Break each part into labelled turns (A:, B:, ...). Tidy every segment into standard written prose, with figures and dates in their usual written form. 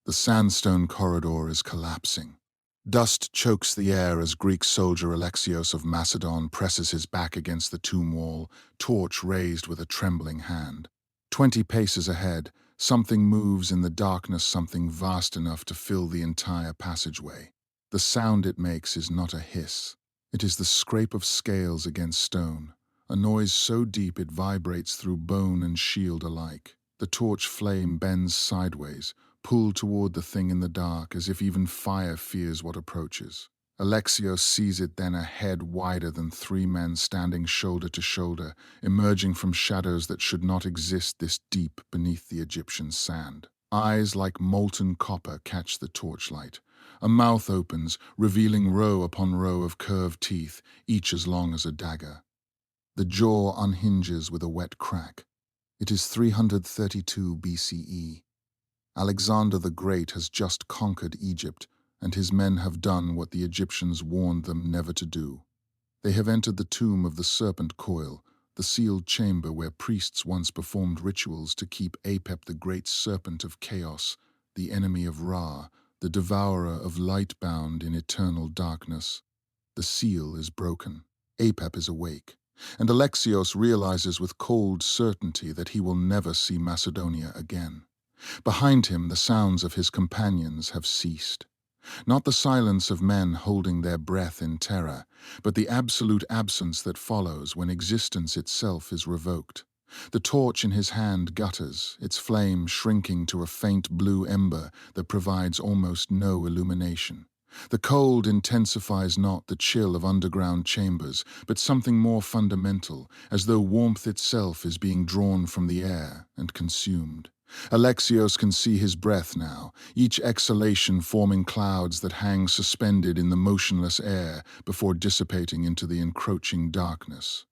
A: The sandstone corridor is collapsing. Dust chokes the air as Greek soldier Alexios of Macedon presses his back against the tomb wall, torch raised with a trembling hand. 20 paces ahead, something moves in the darkness, something vast enough to fill the entire passageway. The sound it makes is not a hiss. It is the scrape of scales against stone, a noise so deep it vibrates through bone and shield alike. The torch flame bends sideways, pulled toward the thing in the dark, as if even fire fears what approaches. Alexios sees it then, a head wider than 3 men standing shoulder to shoulder, emerging from shadows that should not exist this deep beneath the Egyptian sand. Eyes like molten copper catch the torchlight. A mouth opens, revealing row upon row of curved teeth, each as long as a dagger. The jaw unhinges with a wet crack. It is 332 BCE. Alexander the Great has just conquered Egypt, and his men have done what the Egyptians warned them never to do. They have entered the tomb of the serpent coil, the sealed chamber where priests once performed rituals to keep Apep, the great serpent of chaos, the enemy of Ra, the devourer of light, bound in eternal darkness. The seal is broken. Apep is awake, and Alexios realizes with cold certainty that he will never see Macedonia again. Behind him, the sounds of his companions have ceased. Not the silence of men holding their breath in terror, but the absolute absence that follows when existence itself is revoked. The torch in his hand gutters, its flame shrinking to a faint blue ember that provides almost no illumination. The cold intensifies not the chill of underground chambers, but something more fundamental, as though warmth itself is being drawn from the air and consumed. Alexios can see his breath now, each exhalation forming clouds that hang suspended in the motionless air before dissipating into the encroaching darkness.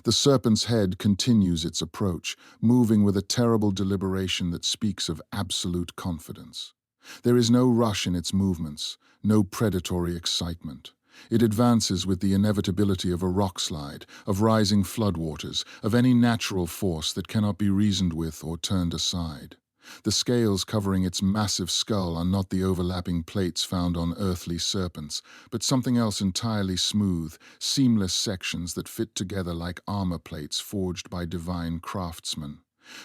A: The serpent's head continues its approach, moving with a terrible deliberation that speaks of absolute confidence. There is no rush in its movements, no predatory excitement. It advances with the inevitability of a rockslide, of rising floodwaters, of any natural force that cannot be reasoned with or turned aside. The scales covering its massive skull are not the overlapping plates found on earthly serpents, but something else entirely smooth, seamless sections that fit together like armor plates forged by divine craftsmen.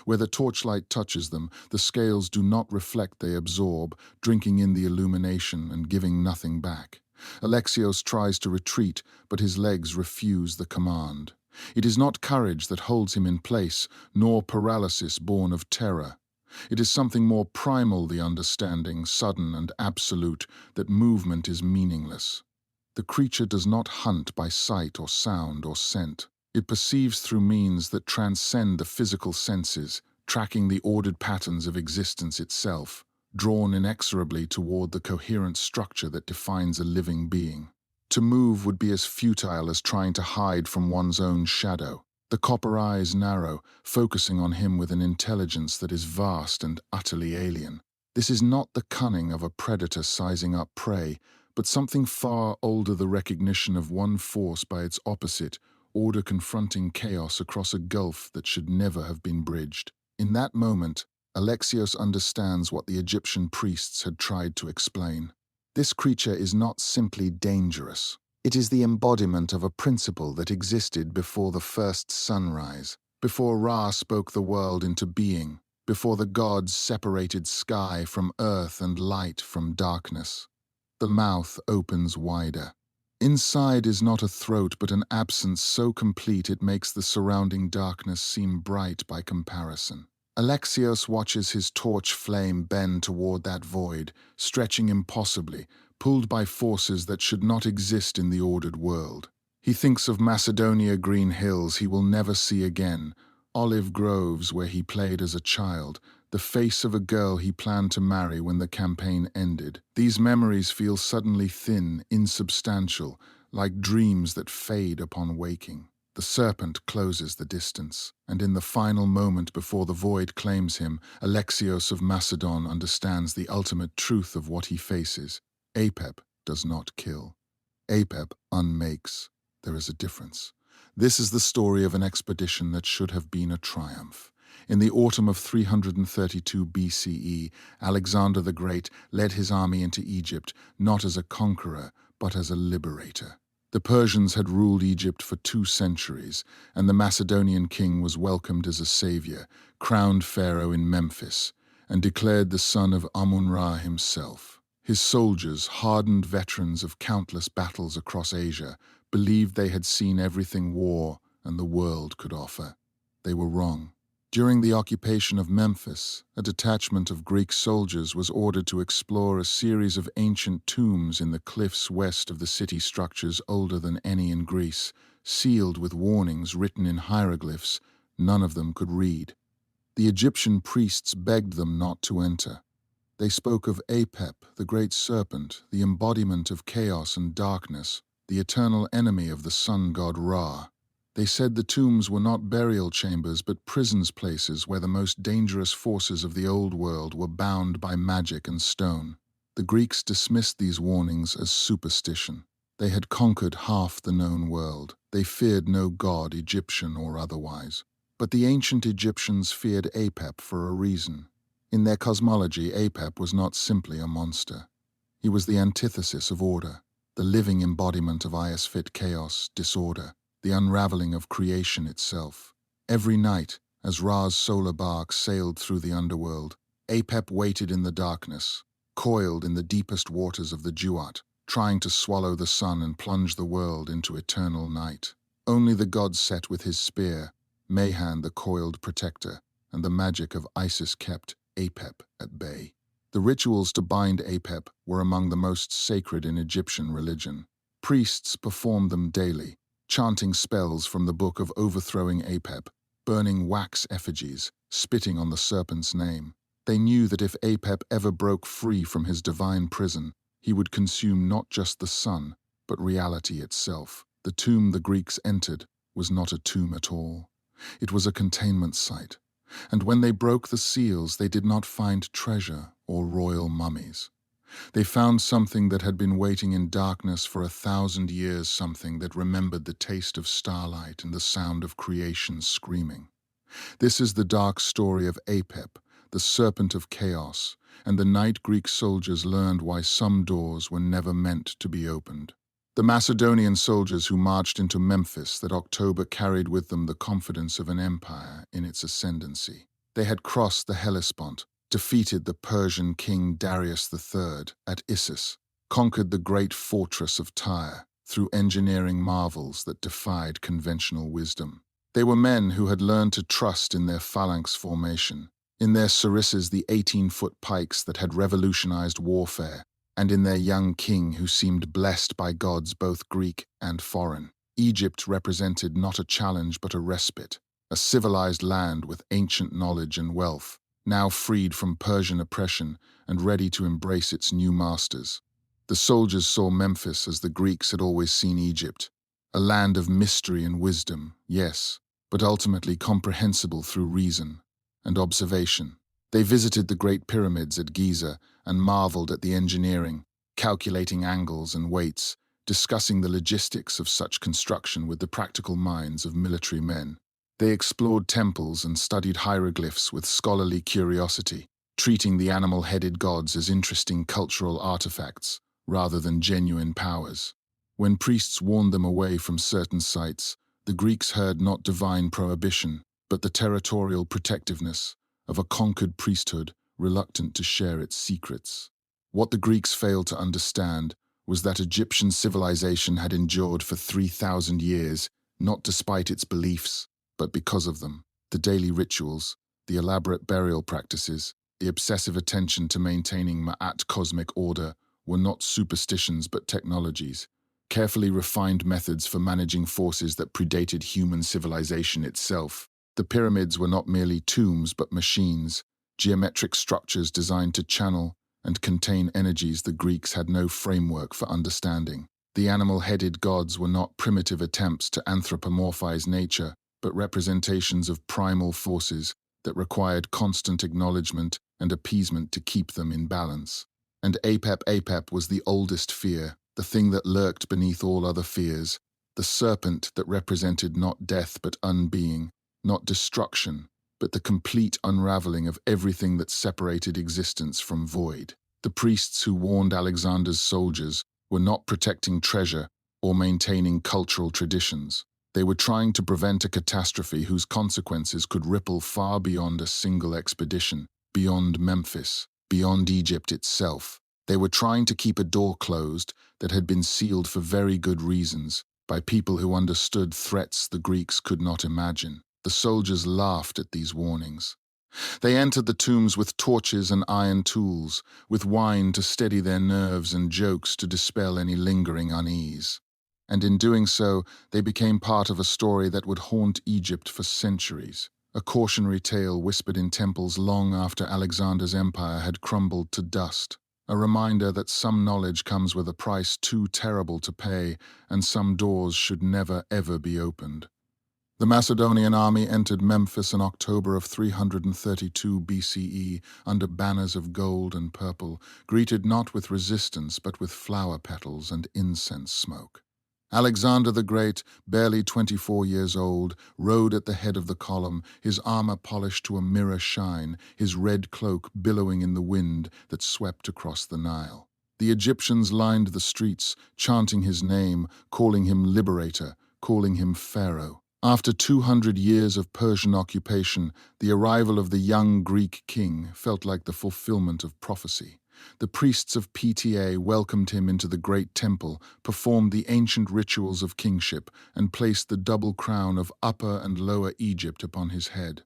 A: Where the torchlight touches them, the scales do not reflect, they absorb, drinking in the illumination and giving nothing back. Alexios tries to retreat, but his legs refuse the command. It is not courage that holds him in place, nor paralysis born of terror. It is something more primal, the understanding, sudden and absolute, that movement is meaningless. The creature does not hunt by sight or sound or scent. It perceives through means that transcend the physical senses, tracking the ordered patterns of existence itself, drawn inexorably toward the coherent structure that defines a living being. To move would be as futile as trying to hide from one's own shadow. The copper eyes narrow, focusing on him with an intelligence that is vast and utterly alien. This is not the cunning of a predator sizing up prey, but something far older, the recognition of one force by its opposite, order confronting chaos across a gulf that should never have been bridged. In that moment, Alexios understands what the Egyptian priests had tried to explain. This creature is not simply dangerous. It is the embodiment of a principle that existed before the first sunrise, before Ra spoke the world into being, before the gods separated sky from earth and light from darkness. The mouth opens wider. Inside is not a throat, but an absence so complete it makes the surrounding darkness seem bright by comparison. Alexios watches his torch flame bend toward that void, stretching impossibly, pulled by forces that should not exist in the ordered world. He thinks of Macedonia, green hills he will never see again, olive groves where he played as a child, the face of a girl he planned to marry when the campaign ended. These memories feel suddenly thin, insubstantial, like dreams that fade upon waking. The serpent closes the distance, and in the final moment before the void claims him, Alexios of Macedon understands the ultimate truth of what he faces. Apep does not kill. Apep unmakes. There is a difference. This is the story of an expedition that should have been a triumph. In the autumn of 332 BCE, Alexander the Great led his army into Egypt not as a conqueror, but as a liberator. The Persians had ruled Egypt for 2 centuries, and the Macedonian king was welcomed as a savior, crowned pharaoh in Memphis, and declared the son of Amun-Ra himself. His soldiers, hardened veterans of countless battles across Asia, believed they had seen everything war and the world could offer. They were wrong. During the occupation of Memphis, a detachment of Greek soldiers was ordered to explore a series of ancient tombs in the cliffs west of the city, structures older than any in Greece, sealed with warnings written in hieroglyphs none of them could read. The Egyptian priests begged them not to enter. They spoke of Apep, the great serpent, the embodiment of chaos and darkness, the eternal enemy of the sun god Ra. They said the tombs were not burial chambers but prisons, places where the most dangerous forces of the old world were bound by magic and stone. The Greeks dismissed these warnings as superstition. They had conquered half the known world. They feared no god, Egyptian or otherwise. But the ancient Egyptians feared Apep for a reason. In their cosmology, Apep was not simply a monster. He was the antithesis of order, the living embodiment of ice-fit chaos, disorder, the unraveling of creation itself. Every night, as Ra's solar bark sailed through the underworld, Apep waited in the darkness, coiled in the deepest waters of the Duat, trying to swallow the sun and plunge the world into eternal night. Only the god set with his spear, Mahan the coiled protector, and the magic of Isis kept Apep at bay. The rituals to bind Apep were among the most sacred in Egyptian religion. Priests performed them daily, chanting spells from the book of overthrowing Apep, burning wax effigies, spitting on the serpent's name. They knew that if Apep ever broke free from his divine prison, he would consume not just the sun, but reality itself. The tomb the Greeks entered was not a tomb at all. It was a containment site, and when they broke the seals, they did not find treasure or royal mummies. They found something that had been waiting in darkness for 1,000 years, something that remembered the taste of starlight and the sound of creation screaming. This is the dark story of Apep, the serpent of chaos, and the night Greek soldiers learned why some doors were never meant to be opened. The Macedonian soldiers who marched into Memphis that October carried with them the confidence of an empire in its ascendancy. They had crossed the Hellespont, defeated the Persian king Darius III at Issus, conquered the great fortress of Tyre through engineering marvels that defied conventional wisdom. They were men who had learned to trust in their phalanx formation, in their sarissas, the 18-foot pikes that had revolutionized warfare, and in their young king who seemed blessed by gods both Greek and foreign. Egypt represented not a challenge but a respite, a civilized land with ancient knowledge and wealth, now freed from Persian oppression and ready to embrace its new masters. The soldiers saw Memphis as the Greeks had always seen Egypt, a land of mystery and wisdom, yes, but ultimately comprehensible through reason and observation. They visited the Great Pyramids at Giza and marveled at the engineering, calculating angles and weights, discussing the logistics of such construction with the practical minds of military men. They explored temples and studied hieroglyphs with scholarly curiosity, treating the animal-headed gods as interesting cultural artifacts rather than genuine powers. When priests warned them away from certain sites, the Greeks heard not divine prohibition, but the territorial protectiveness of a conquered priesthood reluctant to share its secrets. What the Greeks failed to understand was that Egyptian civilization had endured for 3,000 years, not despite its beliefs, but because of them. The daily rituals, the elaborate burial practices, the obsessive attention to maintaining Ma'at cosmic order were not superstitions but technologies, carefully refined methods for managing forces that predated human civilization itself. The pyramids were not merely tombs but machines, geometric structures designed to channel and contain energies the Greeks had no framework for understanding. The animal-headed gods were not primitive attempts to anthropomorphize nature, but representations of primal forces that required constant acknowledgement and appeasement to keep them in balance. And Apep was the oldest fear, the thing that lurked beneath all other fears, the serpent that represented not death but unbeing, not destruction, but the complete unraveling of everything that separated existence from void. The priests who warned Alexander's soldiers were not protecting treasure or maintaining cultural traditions. They were trying to prevent a catastrophe whose consequences could ripple far beyond a single expedition, beyond Memphis, beyond Egypt itself. They were trying to keep a door closed that had been sealed for very good reasons, by people who understood threats the Greeks could not imagine. The soldiers laughed at these warnings. They entered the tombs with torches and iron tools, with wine to steady their nerves and jokes to dispel any lingering unease. And in doing so, they became part of a story that would haunt Egypt for centuries, a cautionary tale whispered in temples long after Alexander's empire had crumbled to dust, a reminder that some knowledge comes with a price too terrible to pay, and some doors should never ever be opened. The Macedonian army entered Memphis in October of 332 BCE under banners of gold and purple, greeted not with resistance but with flower petals and incense smoke. Alexander the Great, barely 24 years old, rode at the head of the column, his armor polished to a mirror shine, his red cloak billowing in the wind that swept across the Nile. The Egyptians lined the streets, chanting his name, calling him liberator, calling him pharaoh. After 200 years of Persian occupation, the arrival of the young Greek king felt like the fulfillment of prophecy. The priests of PTA welcomed him into the great temple, performed the ancient rituals of kingship, and placed the double crown of Upper and Lower Egypt upon his head.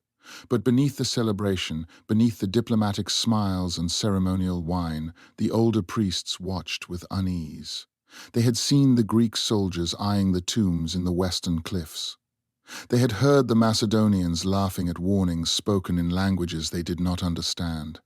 A: But beneath the celebration, beneath the diplomatic smiles and ceremonial wine, the older priests watched with unease. They had seen the Greek soldiers eyeing the tombs in the western cliffs. They had heard the Macedonians laughing at warnings spoken in languages they did not understand.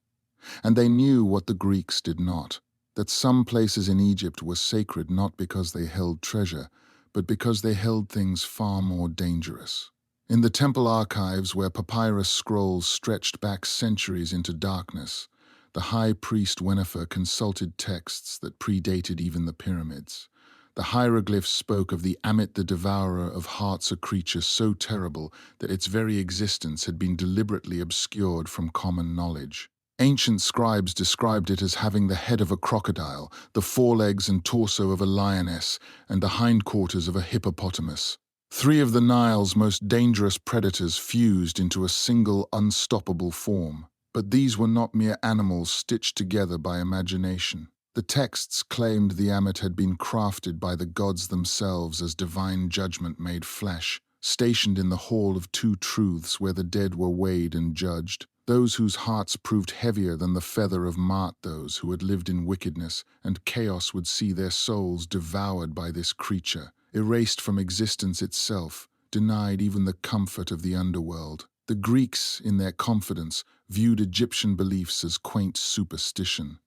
A: And they knew what the Greeks did not, that some places in Egypt were sacred not because they held treasure, but because they held things far more dangerous. In the temple archives, where papyrus scrolls stretched back centuries into darkness, the high priest Wenifer consulted texts that predated even the pyramids. The hieroglyphs spoke of the Amit the devourer of hearts, a creature so terrible that its very existence had been deliberately obscured from common knowledge. Ancient scribes described it as having the head of a crocodile, the forelegs and torso of a lioness, and the hindquarters of a hippopotamus. 3 of the Nile's most dangerous predators fused into a single unstoppable form. But these were not mere animals stitched together by imagination. The texts claimed the Amit had been crafted by the gods themselves as divine judgment made flesh, stationed in the Hall of Two Truths where the dead were weighed and judged. Those whose hearts proved heavier than the feather of Mart, those who had lived in wickedness and chaos, would see their souls devoured by this creature, erased from existence itself, denied even the comfort of the underworld. The Greeks, in their confidence, viewed Egyptian beliefs as quaint superstition.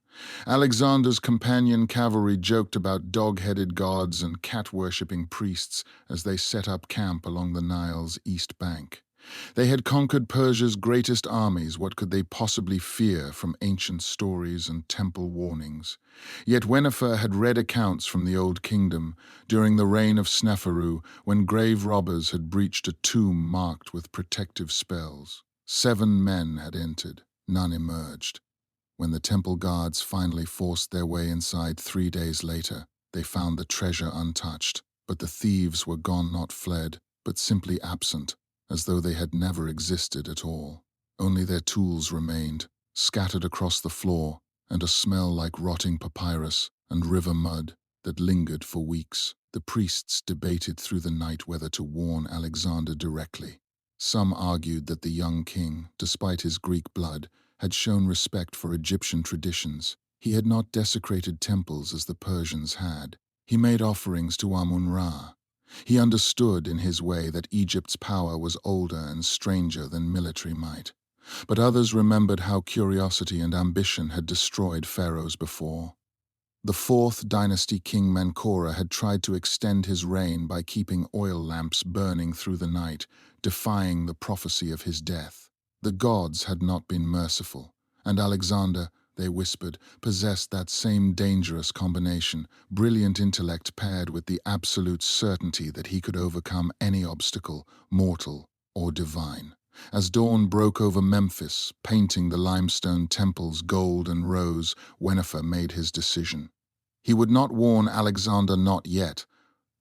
A: Alexander's companion cavalry joked about dog-headed gods and cat-worshipping priests as they set up camp along the Nile's east bank. They had conquered Persia's greatest armies. What could they possibly fear from ancient stories and temple warnings? Yet Wenifer had read accounts from the Old Kingdom during the reign of Sneferu, when grave robbers had breached a tomb marked with protective spells. 7 men had entered, none emerged. When the temple guards finally forced their way inside 3 days later, they found the treasure untouched, but the thieves were gone, not fled, but simply absent, as though they had never existed at all. Only their tools remained, scattered across the floor, and a smell like rotting papyrus and river mud that lingered for weeks. The priests debated through the night whether to warn Alexander directly. Some argued that the young king, despite his Greek blood, had shown respect for Egyptian traditions. He had not desecrated temples as the Persians had. He made offerings to Amun-Ra. He understood in his way that Egypt's power was older and stranger than military might. But others remembered how curiosity and ambition had destroyed pharaohs before. The 4th dynasty king Menkaure had tried to extend his reign by keeping oil lamps burning through the night, defying the prophecy of his death. The gods had not been merciful, and Alexander, they whispered, possessed that same dangerous combination, brilliant intellect paired with the absolute certainty that he could overcome any obstacle, mortal or divine. As dawn broke over Memphis, painting the limestone temples gold and rose, Wenifer made his decision. He would not warn Alexander not yet,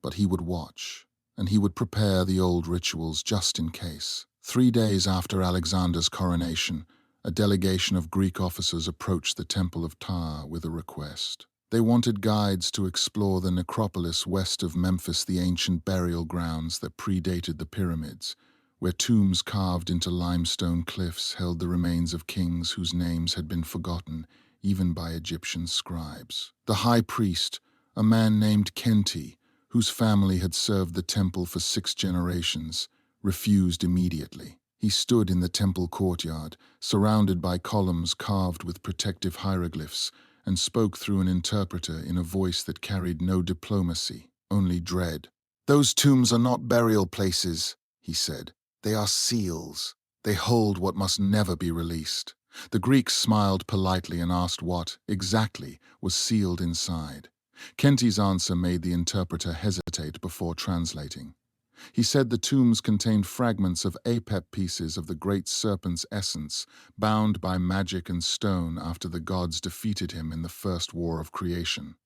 A: but he would watch, and he would prepare the old rituals just in case. 3 days after Alexander's coronation, a delegation of Greek officers approached the Temple of Ptah with a request. They wanted guides to explore the necropolis west of Memphis, the ancient burial grounds that predated the pyramids, where tombs carved into limestone cliffs held the remains of kings whose names had been forgotten, even by Egyptian scribes. The high priest, a man named Kenti, whose family had served the temple for 6 generations, refused immediately. He stood in the temple courtyard, surrounded by columns carved with protective hieroglyphs, and spoke through an interpreter in a voice that carried no diplomacy, only dread. "Those tombs are not burial places," he said. "They are seals. They hold what must never be released." The Greeks smiled politely and asked what, exactly, was sealed inside. Kenti's answer made the interpreter hesitate before translating. He said the tombs contained fragments of apep pieces of the great serpent's essence, bound by magic and stone after the gods defeated him in the first war of creation.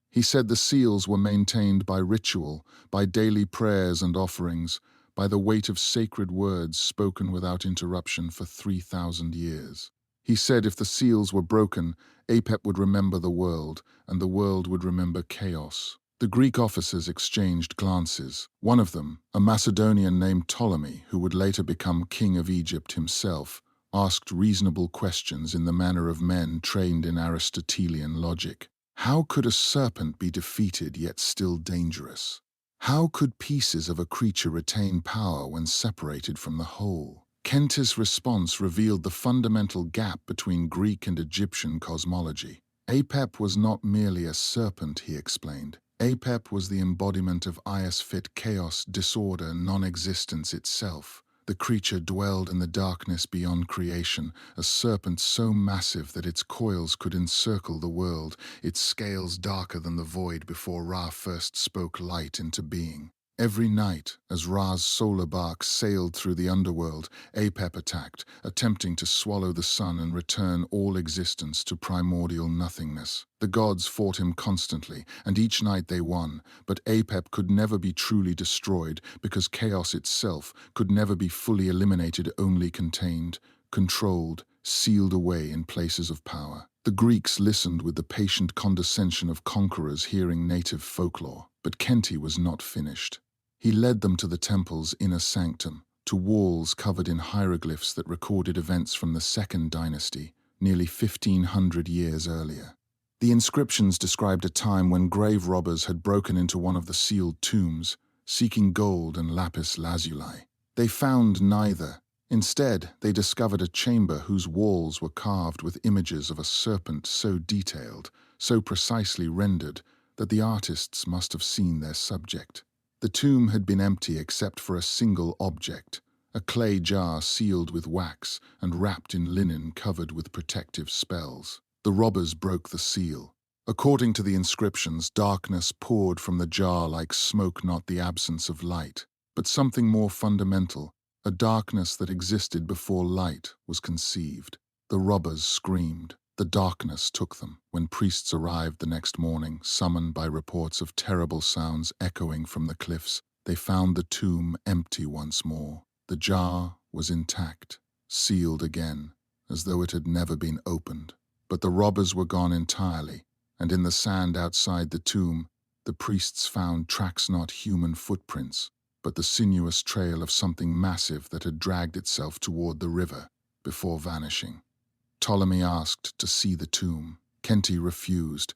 A: He said the seals were maintained by ritual, by daily prayers and offerings, by the weight of sacred words spoken without interruption for 3,000 years. He said if the seals were broken, Apep would remember the world, and the world would remember chaos. The Greek officers exchanged glances. One of them, a Macedonian named Ptolemy, who would later become king of Egypt himself, asked reasonable questions in the manner of men trained in Aristotelian logic. How could a serpent be defeated yet still dangerous? How could pieces of a creature retain power when separated from the whole? Kenti's response revealed the fundamental gap between Greek and Egyptian cosmology. Apep was not merely a serpent, he explained. Apep was the embodiment of Ias-fit chaos, disorder, non-existence itself. The creature dwelled in the darkness beyond creation, a serpent so massive that its coils could encircle the world, its scales darker than the void before Ra first spoke light into being. Every night, as Ra's solar bark sailed through the underworld, Apep attacked, attempting to swallow the sun and return all existence to primordial nothingness. The gods fought him constantly, and each night they won, but Apep could never be truly destroyed because chaos itself could never be fully eliminated, only contained, controlled, sealed away in places of power. The Greeks listened with the patient condescension of conquerors hearing native folklore, but Kenti was not finished. He led them to the temple's inner sanctum, to walls covered in hieroglyphs that recorded events from the Second Dynasty, nearly 1,500 years earlier. The inscriptions described a time when grave robbers had broken into one of the sealed tombs, seeking gold and lapis lazuli. They found neither. Instead, they discovered a chamber whose walls were carved with images of a serpent so detailed, so precisely rendered, that the artists must have seen their subject. The tomb had been empty except for a single object, a clay jar sealed with wax and wrapped in linen covered with protective spells. The robbers broke the seal. According to the inscriptions, darkness poured from the jar like smoke, not the absence of light, but something more fundamental, a darkness that existed before light was conceived. The robbers screamed. The darkness took them. When priests arrived the next morning, summoned by reports of terrible sounds echoing from the cliffs, they found the tomb empty once more. The jar was intact, sealed again, as though it had never been opened. But the robbers were gone entirely, and in the sand outside the tomb, the priests found tracks, not human footprints, but the sinuous trail of something massive that had dragged itself toward the river before vanishing. Ptolemy asked to see the tomb. Kenti refused.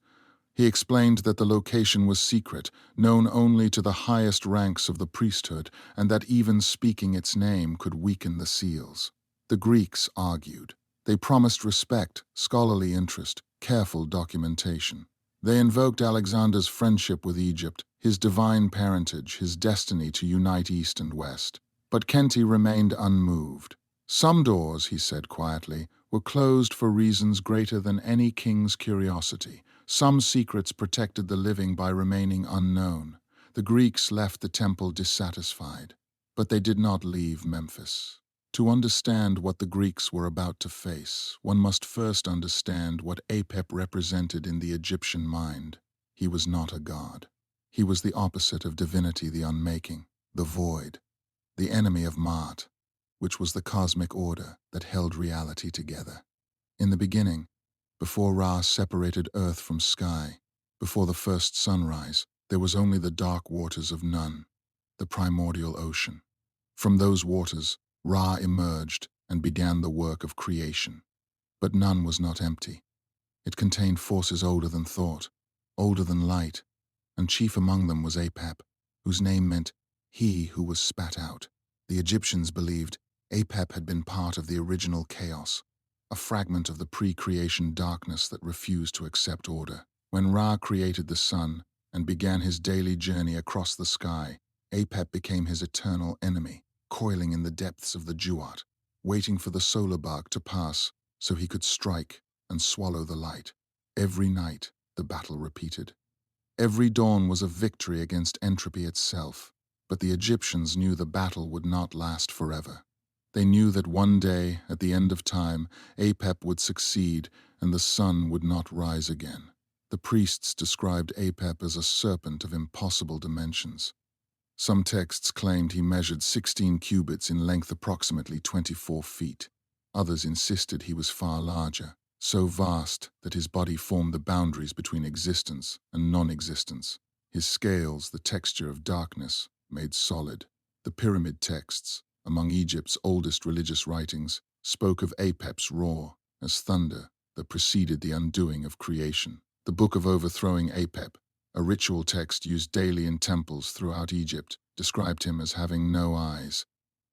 A: He explained that the location was secret, known only to the highest ranks of the priesthood, and that even speaking its name could weaken the seals. The Greeks argued. They promised respect, scholarly interest, careful documentation. They invoked Alexander's friendship with Egypt, his divine parentage, his destiny to unite East and West. But Kenti remained unmoved. Some doors, he said quietly, were closed for reasons greater than any king's curiosity. Some secrets protected the living by remaining unknown. The Greeks left the temple dissatisfied, but they did not leave Memphis. To understand what the Greeks were about to face, one must first understand what Apep represented in the Egyptian mind. He was not a god. He was the opposite of divinity, the unmaking, the void, the enemy of Maat, which was the cosmic order that held reality together. In the beginning, before Ra separated earth from sky, before the first sunrise, there was only the dark waters of Nun, the primordial ocean. From those waters, Ra emerged and began the work of creation. But Nun was not empty. It contained forces older than thought, older than light, and chief among them was Apep, whose name meant he who was spat out. The Egyptians believed Apep had been part of the original chaos, a fragment of the pre-creation darkness that refused to accept order. When Ra created the sun and began his daily journey across the sky, Apep became his eternal enemy, coiling in the depths of the Duat, waiting for the solar bark to pass so he could strike and swallow the light. Every night, the battle repeated. Every dawn was a victory against entropy itself, but the Egyptians knew the battle would not last forever. They knew that one day, at the end of time, Apep would succeed and the sun would not rise again. The priests described Apep as a serpent of impossible dimensions. Some texts claimed he measured 16 cubits in length, approximately 24 feet. Others insisted he was far larger, so vast that his body formed the boundaries between existence and non-existence. His scales, the texture of darkness, made solid. The pyramid texts, among Egypt's oldest religious writings, spoke of Apep's roar as thunder that preceded the undoing of creation. The Book of Overthrowing Apep, a ritual text used daily in temples throughout Egypt, described him as having no eyes,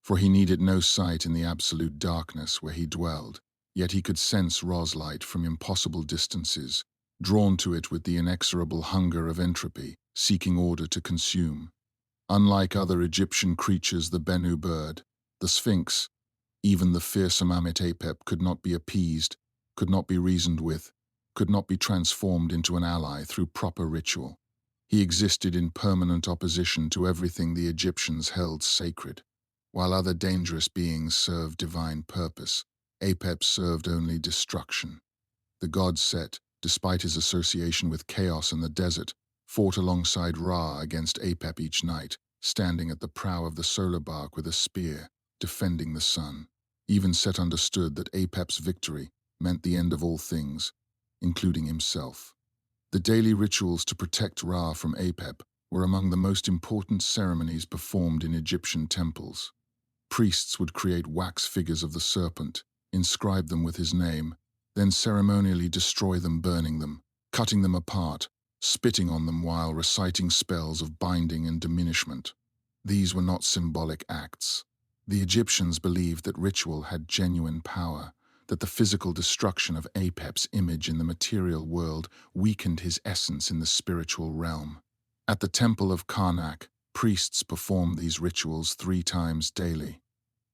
A: for he needed no sight in the absolute darkness where he dwelled, yet he could sense Ra's light from impossible distances, drawn to it with the inexorable hunger of entropy, seeking order to consume. Unlike other Egyptian creatures, the Bennu bird, the Sphinx, even the fearsome Amenhotep could not be appeased, could not be reasoned with, could not be transformed into an ally through proper ritual. He existed in permanent opposition to everything the Egyptians held sacred. While other dangerous beings served divine purpose, Apep served only destruction. The god Set, despite his association with chaos in the desert, fought alongside Ra against Apep each night, standing at the prow of the solar bark with a spear, defending the sun. Even Set understood that Apep's victory meant the end of all things, including himself. The daily rituals to protect Ra from Apep were among the most important ceremonies performed in Egyptian temples. Priests would create wax figures of the serpent, inscribe them with his name, then ceremonially destroy them, burning them, cutting them apart, spitting on them while reciting spells of binding and diminishment. These were not symbolic acts. The Egyptians believed that ritual had genuine power, that the physical destruction of Apep's image in the material world weakened his essence in the spiritual realm. At the temple of Karnak, priests performed these rituals 3 times daily.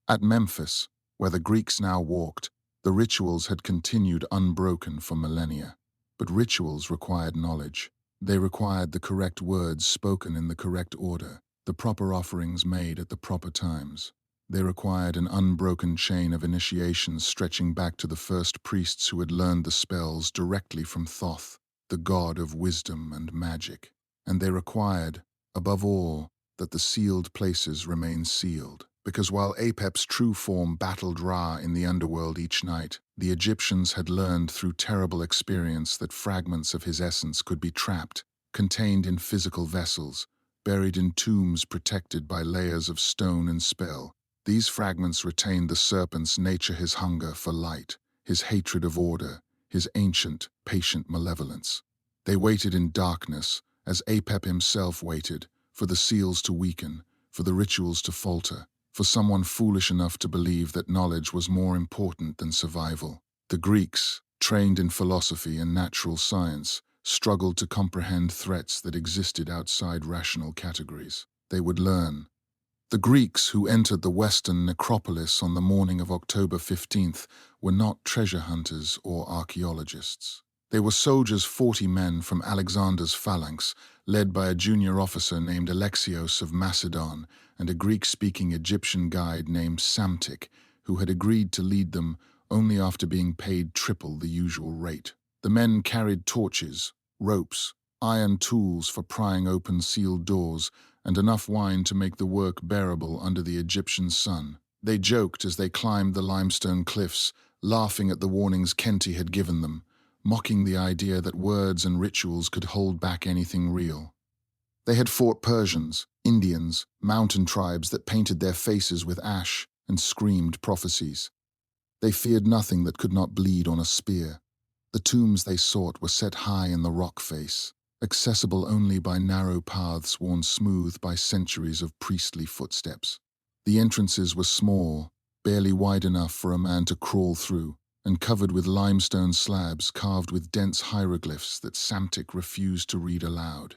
A: At Memphis, where the Greeks now walked, the rituals had continued unbroken for millennia. But rituals required knowledge. They required the correct words spoken in the correct order, the proper offerings made at the proper times. They required an unbroken chain of initiations stretching back to the first priests who had learned the spells directly from Thoth, the god of wisdom and magic. And they required, above all, that the sealed places remain sealed. Because while Apep's true form battled Ra in the underworld each night, the Egyptians had learned through terrible experience that fragments of his essence could be trapped, contained in physical vessels, buried in tombs protected by layers of stone and spell. These fragments retained the serpent's nature, his hunger for light, his hatred of order, his ancient, patient malevolence. They waited in darkness, as Apep himself waited, for the seals to weaken, for the rituals to falter, for someone foolish enough to believe that knowledge was more important than survival. The Greeks, trained in philosophy and natural science, struggled to comprehend threats that existed outside rational categories. They would learn. The Greeks who entered the western necropolis on the morning of October 15th were not treasure hunters or archaeologists. They were soldiers, 40 men from Alexander's phalanx, led by a junior officer named Alexios of Macedon and a Greek-speaking Egyptian guide named Psamtik, who had agreed to lead them only after being paid triple the usual rate. The men carried torches, ropes, iron tools for prying open sealed doors, and enough wine to make the work bearable under the Egyptian sun. They joked as they climbed the limestone cliffs, laughing at the warnings Kenty had given them, mocking the idea that words and rituals could hold back anything real. They had fought Persians, Indians, mountain tribes that painted their faces with ash and screamed prophecies. They feared nothing that could not bleed on a spear. The tombs they sought were set high in the rock face, accessible only by narrow paths worn smooth by centuries of priestly footsteps. The entrances were small, barely wide enough for a man to crawl through, and covered with limestone slabs carved with dense hieroglyphs that Psamtik refused to read aloud.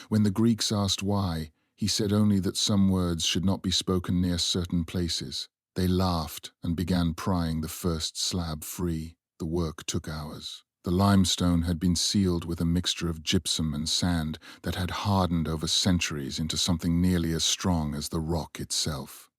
A: When the Greeks asked why, he said only that some words should not be spoken near certain places. They laughed and began prying the first slab free. The work took hours. The limestone had been sealed with a mixture of gypsum and sand that had hardened over centuries into something nearly as strong as the rock itself.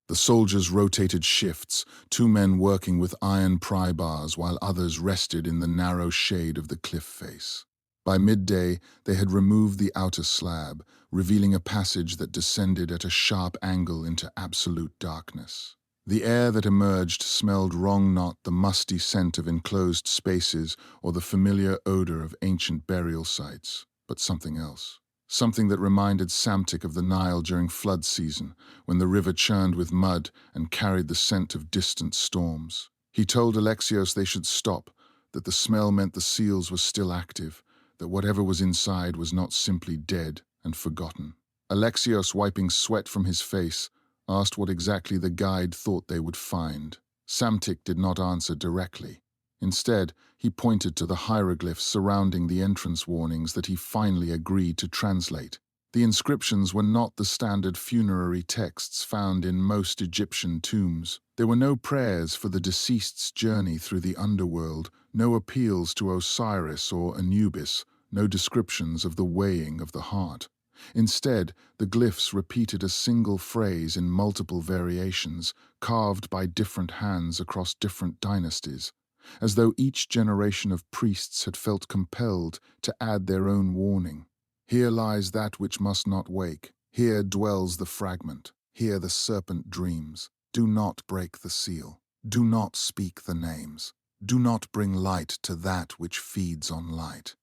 A: The soldiers rotated shifts, 2 men working with iron pry bars while others rested in the narrow shade of the cliff face. By midday, they had removed the outer slab, revealing a passage that descended at a sharp angle into absolute darkness. The air that emerged smelled wrong, not the musty scent of enclosed spaces or the familiar odor of ancient burial sites, but something else. Something that reminded Psamtik of the Nile during flood season, when the river churned with mud and carried the scent of distant storms. He told Alexios they should stop, that the smell meant the seals were still active, that whatever was inside was not simply dead and forgotten. Alexios, wiping sweat from his face, asked what exactly the guide thought they would find. Psamtik did not answer directly. Instead, he pointed to the hieroglyphs surrounding the entrance warnings that he finally agreed to translate. The inscriptions were not the standard funerary texts found in most Egyptian tombs. There were no prayers for the deceased's journey through the underworld, no appeals to Osiris or Anubis, no descriptions of the weighing of the heart. Instead, the glyphs repeated a single phrase in multiple variations, carved by different hands across different dynasties, as though each generation of priests had felt compelled to add their own warning. Here lies that which must not wake. Here dwells the fragment. Here the serpent dreams. Do not break the seal. Do not speak the names. Do not bring light to that which feeds on light.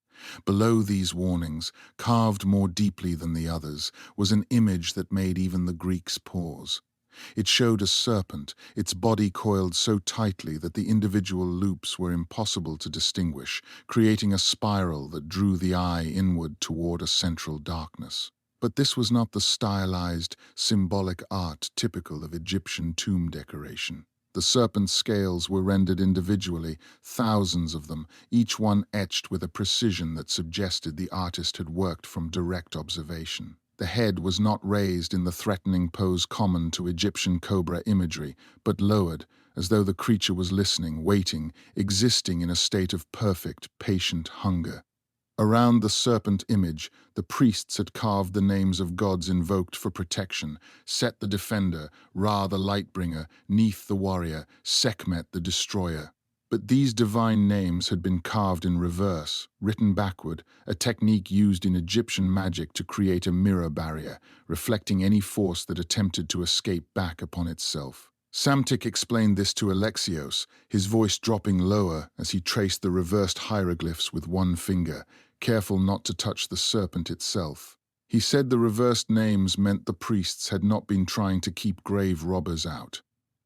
A: Below these warnings, carved more deeply than the others, was an image that made even the Greeks pause. It showed a serpent, its body coiled so tightly that the individual loops were impossible to distinguish, creating a spiral that drew the eye inward toward a central darkness. But this was not the stylized, symbolic art typical of Egyptian tomb decoration. The serpent's scales were rendered individually, thousands of them, each one etched with a precision that suggested the artist had worked from direct observation. The head was not raised in the threatening pose common to Egyptian cobra imagery, but lowered, as though the creature was listening, waiting, existing in a state of perfect, patient hunger. Around the serpent image, the priests had carved the names of gods invoked for protection: Set the defender, Ra the lightbringer, Neith the warrior, Sekhmet the destroyer. But these divine names had been carved in reverse, written backward, a technique used in Egyptian magic to create a mirror barrier, reflecting any force that attempted to escape back upon itself. Psamtik explained this to Alexios, his voice dropping lower as he traced the reversed hieroglyphs with one finger, careful not to touch the serpent itself. He said the reversed names meant the priests had not been trying to keep grave robbers out.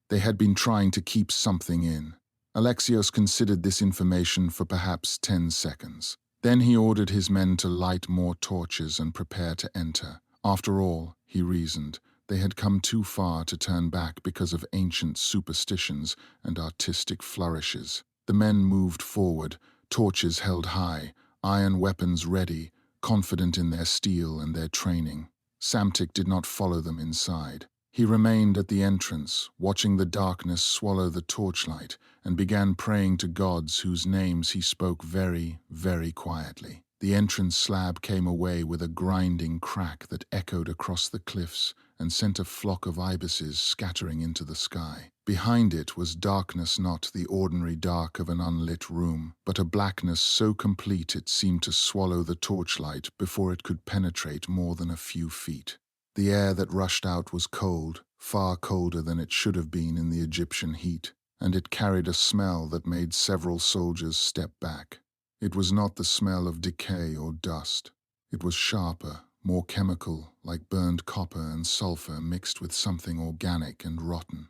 A: They had been trying to keep something in. Alexios considered this information for perhaps 10 seconds. Then he ordered his men to light more torches and prepare to enter. After all, he reasoned, they had come too far to turn back because of ancient superstitions and artistic flourishes. The men moved forward, torches held high, iron weapons ready, confident in their steel and their training. Psamtik did not follow them inside. He remained at the entrance, watching the darkness swallow the torchlight, and began praying to gods whose names he spoke very, very quietly. The entrance slab came away with a grinding crack that echoed across the cliffs, and sent a flock of ibises scattering into the sky. Behind it was darkness, not the ordinary dark of an unlit room, but a blackness so complete it seemed to swallow the torchlight before it could penetrate more than a few feet. The air that rushed out was cold, far colder than it should have been in the Egyptian heat, and it carried a smell that made several soldiers step back. It was not the smell of decay or dust. It was sharper, more chemical, like burned copper and sulfur mixed with something organic and rotten.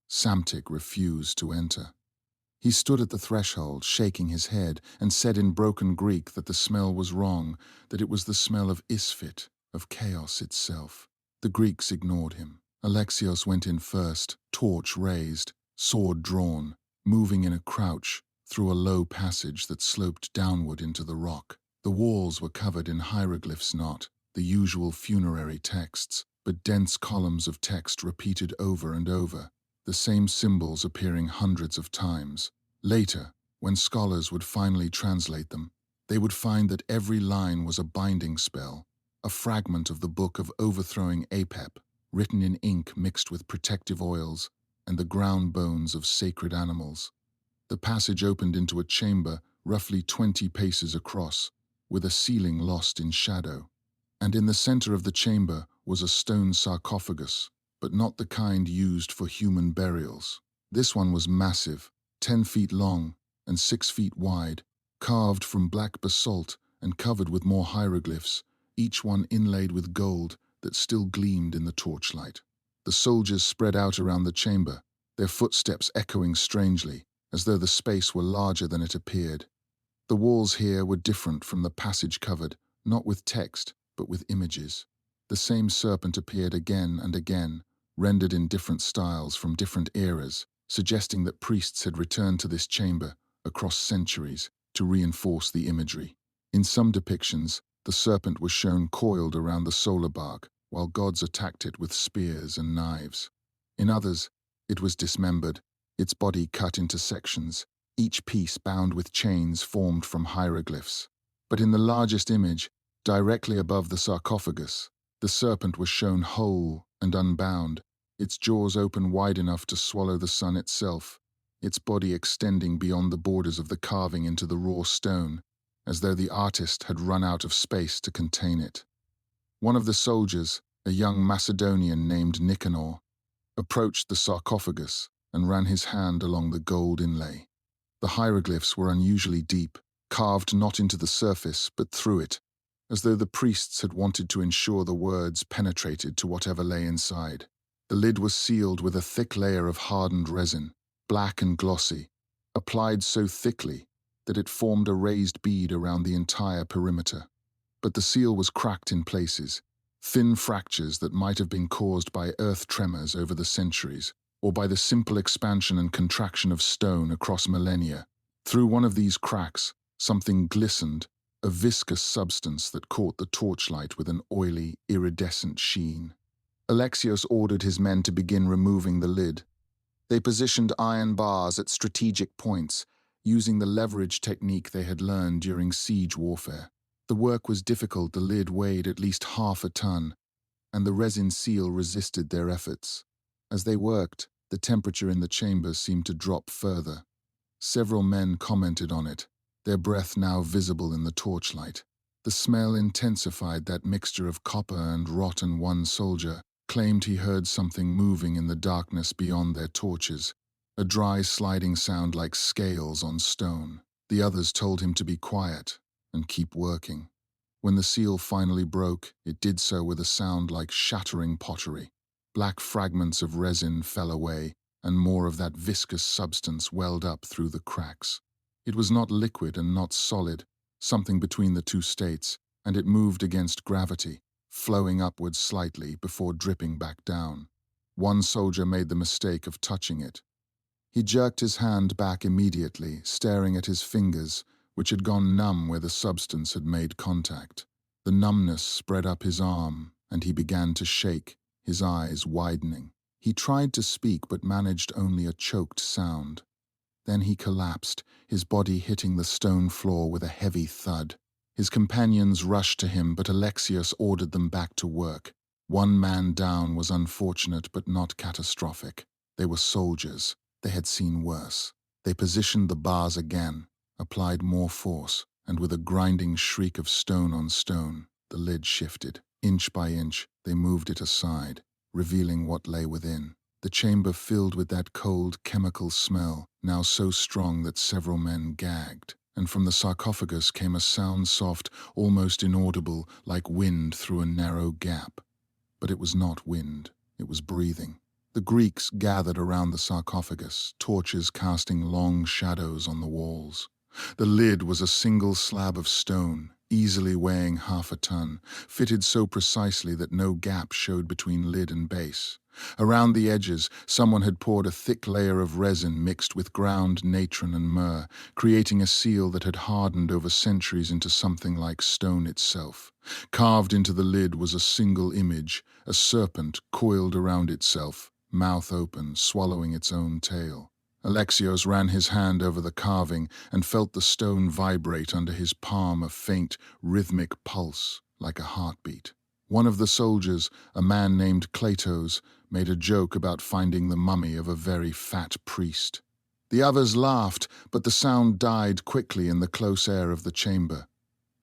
A: Psamtik refused to enter. He stood at the threshold, shaking his head, and said in broken Greek that the smell was wrong, that it was the smell of Isfit, of chaos itself. The Greeks ignored him. Alexios went in first, torch raised, sword drawn, moving in a crouch through a low passage that sloped downward into the rock. The walls were covered in hieroglyphs, not the usual funerary texts, but dense columns of text repeated over and over, the same symbols appearing hundreds of times. Later, when scholars would finally translate them, they would find that every line was a binding spell, a fragment of the book of overthrowing Apep, written in ink mixed with protective oils and the ground bones of sacred animals. The passage opened into a chamber roughly 20 paces across, with a ceiling lost in shadow. And in the center of the chamber was a stone sarcophagus, but not the kind used for human burials. This one was massive, 10 feet long and 6 feet wide, carved from black basalt and covered with more hieroglyphs, each one inlaid with gold that still gleamed in the torchlight. The soldiers spread out around the chamber, their footsteps echoing strangely, as though the space were larger than it appeared. The walls here were different from the passage covered, not with text, but with images. The same serpent appeared again and again, rendered in different styles from different eras, suggesting that priests had returned to this chamber across centuries to reinforce the imagery. In some depictions, the serpent was shown coiled around the solar bark, while gods attacked it with spears and knives. In others, it was dismembered, its body cut into sections, each piece bound with chains formed from hieroglyphs. But in the largest image, directly above the sarcophagus, the serpent was shown whole and unbound, its jaws open wide enough to swallow the sun itself, its body extending beyond the borders of the carving into the raw stone, as though the artist had run out of space to contain it. One of the soldiers, a young Macedonian named Nicanor, approached the sarcophagus and ran his hand along the gold inlay. The hieroglyphs were unusually deep, carved not into the surface but through it, as though the priests had wanted to ensure the words penetrated to whatever lay inside. The lid was sealed with a thick layer of hardened resin, black and glossy, applied so thickly that it formed a raised bead around the entire perimeter. But the seal was cracked in places, thin fractures that might have been caused by earth tremors over the centuries, or by the simple expansion and contraction of stone across millennia. Through one of these cracks, something glistened, a viscous substance that caught the torchlight with an oily, iridescent sheen. Alexios ordered his men to begin removing the lid. They positioned iron bars at strategic points, using the leverage technique they had learned during siege warfare. The work was difficult. The lid weighed at least half a ton, and the resin seal resisted their efforts. As they worked, the temperature in the chamber seemed to drop further. Several men commented on it, their breath now visible in the torchlight. The smell intensified that mixture of copper and rot, and one soldier claimed he heard something moving in the darkness beyond their torches, a dry sliding sound like scales on stone. The others told him to be quiet and keep working. When the seal finally broke, it did so with a sound like shattering pottery. Black fragments of resin fell away, and more of that viscous substance welled up through the cracks. It was not liquid and not solid, something between the two states, and it moved against gravity, flowing upwards slightly before dripping back down. One soldier made the mistake of touching it. He jerked his hand back immediately, staring at his fingers, which had gone numb where the substance had made contact. The numbness spread up his arm, and he began to shake, his eyes widening. He tried to speak but managed only a choked sound. Then he collapsed, his body hitting the stone floor with a heavy thud. His companions rushed to him, but Alexios ordered them back to work. One man down was unfortunate but not catastrophic. They were soldiers. They had seen worse. They positioned the bars again, applied more force, and with a grinding shriek of stone on stone, the lid shifted. Inch by inch, they moved it aside, revealing what lay within. The chamber filled with that cold, chemical smell, now so strong that several men gagged. And from the sarcophagus came a sound soft, almost inaudible, like wind through a narrow gap. But it was not wind, it was breathing. The Greeks gathered around the sarcophagus, torches casting long shadows on the walls. The lid was a single slab of stone, easily weighing 1/2 ton, fitted so precisely that no gap showed between lid and base. Around the edges, someone had poured a thick layer of resin mixed with ground natron and myrrh, creating a seal that had hardened over centuries into something like stone itself. Carved into the lid was a single image, a serpent coiled around itself, mouth open, swallowing its own tail. Alexios ran his hand over the carving and felt the stone vibrate under his palm, a faint, rhythmic pulse, like a heartbeat. One of the soldiers, a man named Cletos, made a joke about finding the mummy of a very fat priest. The others laughed, but the sound died quickly in the close air of the chamber.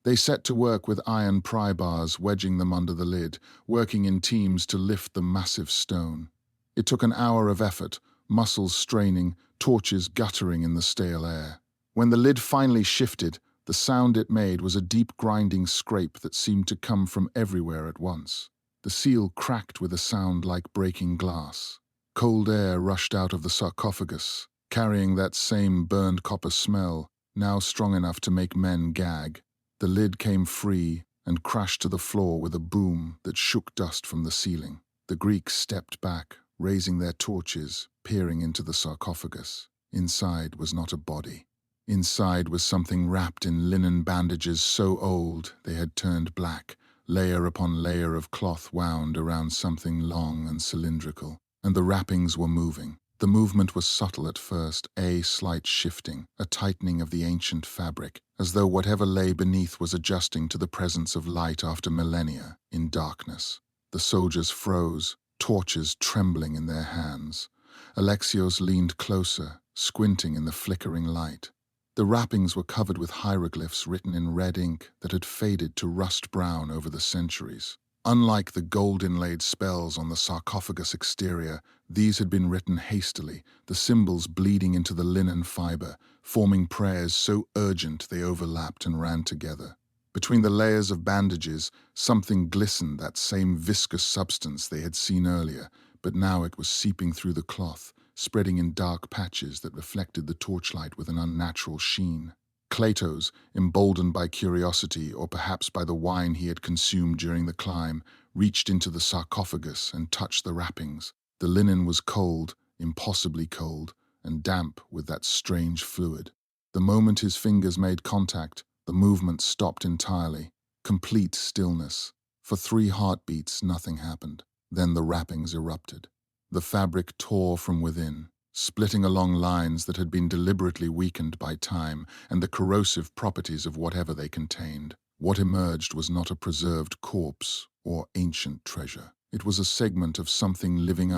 A: They set to work with iron pry bars, wedging them under the lid, working in teams to lift the massive stone. It took an hour of effort, muscles straining, torches guttering in the stale air. When the lid finally shifted, the sound it made was a deep grinding scrape that seemed to come from everywhere at once. The seal cracked with a sound like breaking glass. Cold air rushed out of the sarcophagus, carrying that same burned copper smell, now strong enough to make men gag. The lid came free and crashed to the floor with a boom that shook dust from the ceiling. The Greeks stepped back, raising their torches, peering into the sarcophagus. Inside was not a body. Inside was something wrapped in linen bandages so old they had turned black, layer upon layer of cloth wound around something long and cylindrical. And the wrappings were moving. The movement was subtle at first, a slight shifting, a tightening of the ancient fabric, as though whatever lay beneath was adjusting to the presence of light after millennia in darkness. The soldiers froze, torches trembling in their hands. Alexios leaned closer, squinting in the flickering light. The wrappings were covered with hieroglyphs written in red ink that had faded to rust brown over the centuries. Unlike the gold-inlaid spells on the sarcophagus exterior, these had been written hastily, the symbols bleeding into the linen fiber, forming prayers so urgent they overlapped and ran together. Between the layers of bandages, something glistened, that same viscous substance they had seen earlier, but now it was seeping through the cloth, spreading in dark patches that reflected the torchlight with an unnatural sheen. Cletos, emboldened by curiosity or perhaps by the wine he had consumed during the climb, reached into the sarcophagus and touched the wrappings. The linen was cold, impossibly cold, and damp with that strange fluid. The moment his fingers made contact, the movement stopped entirely. Complete stillness. For 3 heartbeats, nothing happened. Then the wrappings erupted. The fabric tore from within, splitting along lines that had been deliberately weakened by time and the corrosive properties of whatever they contained. What emerged was not a preserved corpse or ancient treasure. It was a segment of something living,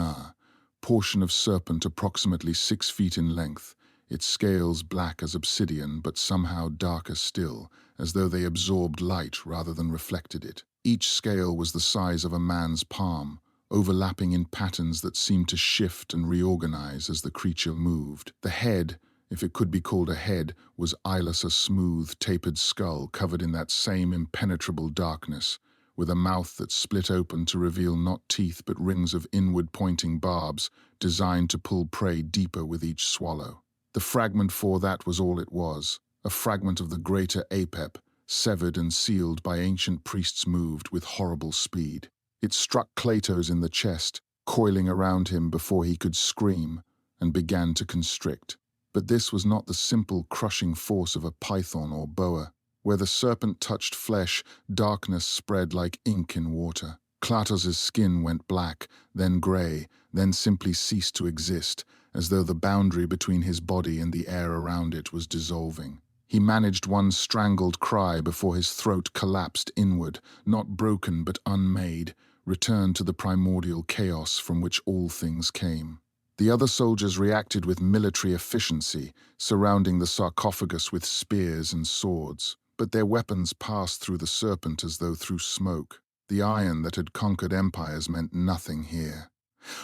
A: portion of serpent approximately 6 feet in length, its scales black as obsidian but somehow darker still, as though they absorbed light rather than reflected it. Each scale was the size of a man's palm, overlapping in patterns that seemed to shift and reorganize as the creature moved. The head, if it could be called a head, was eyeless, a smooth, tapered skull covered in that same impenetrable darkness, with a mouth that split open to reveal not teeth but rings of inward-pointing barbs designed to pull prey deeper with each swallow. The fragment for that was all it was, a fragment of the greater apep, severed and sealed by ancient priests moved with horrible speed. It struck Cletos in the chest, coiling around him before he could scream, and began to constrict. But this was not the simple crushing force of a python or boa. Where the serpent touched flesh, darkness spread like ink in water. Cletos' skin went black, then grey, then simply ceased to exist, as though the boundary between his body and the air around it was dissolving. He managed one strangled cry before his throat collapsed inward, not broken but unmade, returned to the primordial chaos from which all things came. The other soldiers reacted with military efficiency, surrounding the sarcophagus with spears and swords, but their weapons passed through the serpent as though through smoke. The iron that had conquered empires meant nothing here.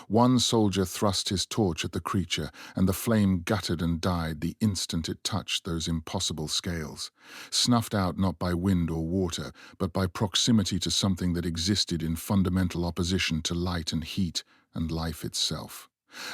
A: One soldier thrust his torch at the creature, and the flame guttered and died the instant it touched those impossible scales, snuffed out not by wind or water, but by proximity to something that existed in fundamental opposition to light and heat and life itself.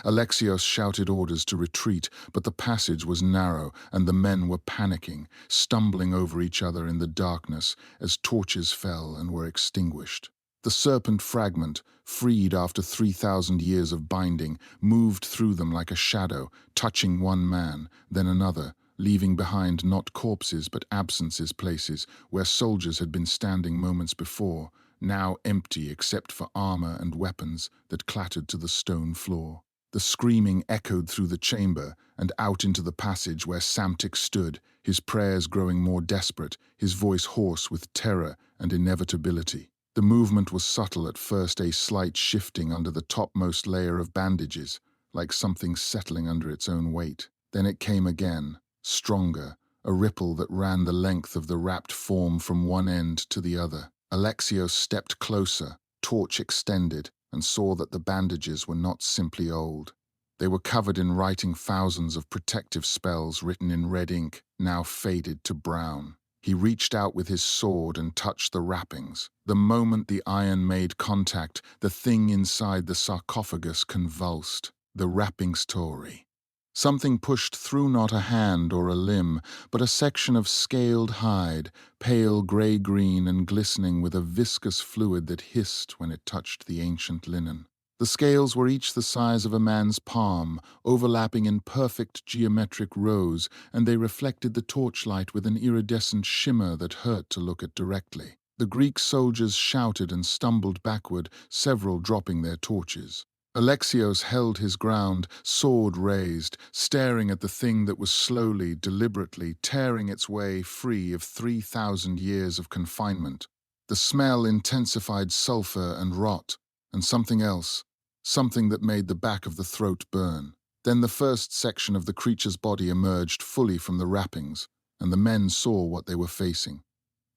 A: Alexios shouted orders to retreat, but the passage was narrow and the men were panicking, stumbling over each other in the darkness as torches fell and were extinguished. The serpent fragment, freed after 3,000 years of binding, moved through them like a shadow, touching one man, then another, leaving behind not corpses but absences, places where soldiers had been standing moments before, now empty except for armor and weapons that clattered to the stone floor. The screaming echoed through the chamber and out into the passage where Psamtik stood, his prayers growing more desperate, his voice hoarse with terror and inevitability. The movement was subtle at first, a slight shifting under the topmost layer of bandages, like something settling under its own weight. Then it came again, stronger, a ripple that ran the length of the wrapped form from one end to the other. Alexios stepped closer, torch extended, and saw that the bandages were not simply old. They were covered in writing, thousands of protective spells written in red ink, now faded to brown. He reached out with his sword and touched the wrappings. The moment the iron made contact, the thing inside the sarcophagus convulsed. The wrapping story. Something pushed through not a hand or a limb, but a section of scaled hide, pale grey-green and glistening with a viscous fluid that hissed when it touched the ancient linen. The scales were each the size of a man's palm, overlapping in perfect geometric rows, and they reflected the torchlight with an iridescent shimmer that hurt to look at directly. The Greek soldiers shouted and stumbled backward, several dropping their torches. Alexios held his ground, sword raised, staring at the thing that was slowly, deliberately tearing its way free of 3,000 years of confinement. The smell intensified sulfur and rot, and something else, something that made the back of the throat burn. Then the first section of the creature's body emerged fully from the wrappings, and the men saw what they were facing.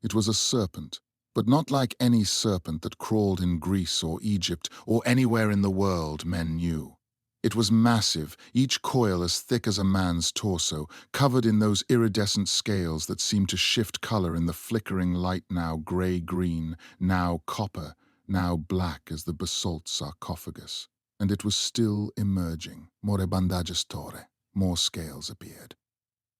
A: It was a serpent, but not like any serpent that crawled in Greece or Egypt or anywhere in the world men knew. It was massive, each coil as thick as a man's torso, covered in those iridescent scales that seemed to shift color in the flickering light, now grey-green, now copper, now black as the basalt sarcophagus. And it was still emerging. More bandagestore. More scales appeared.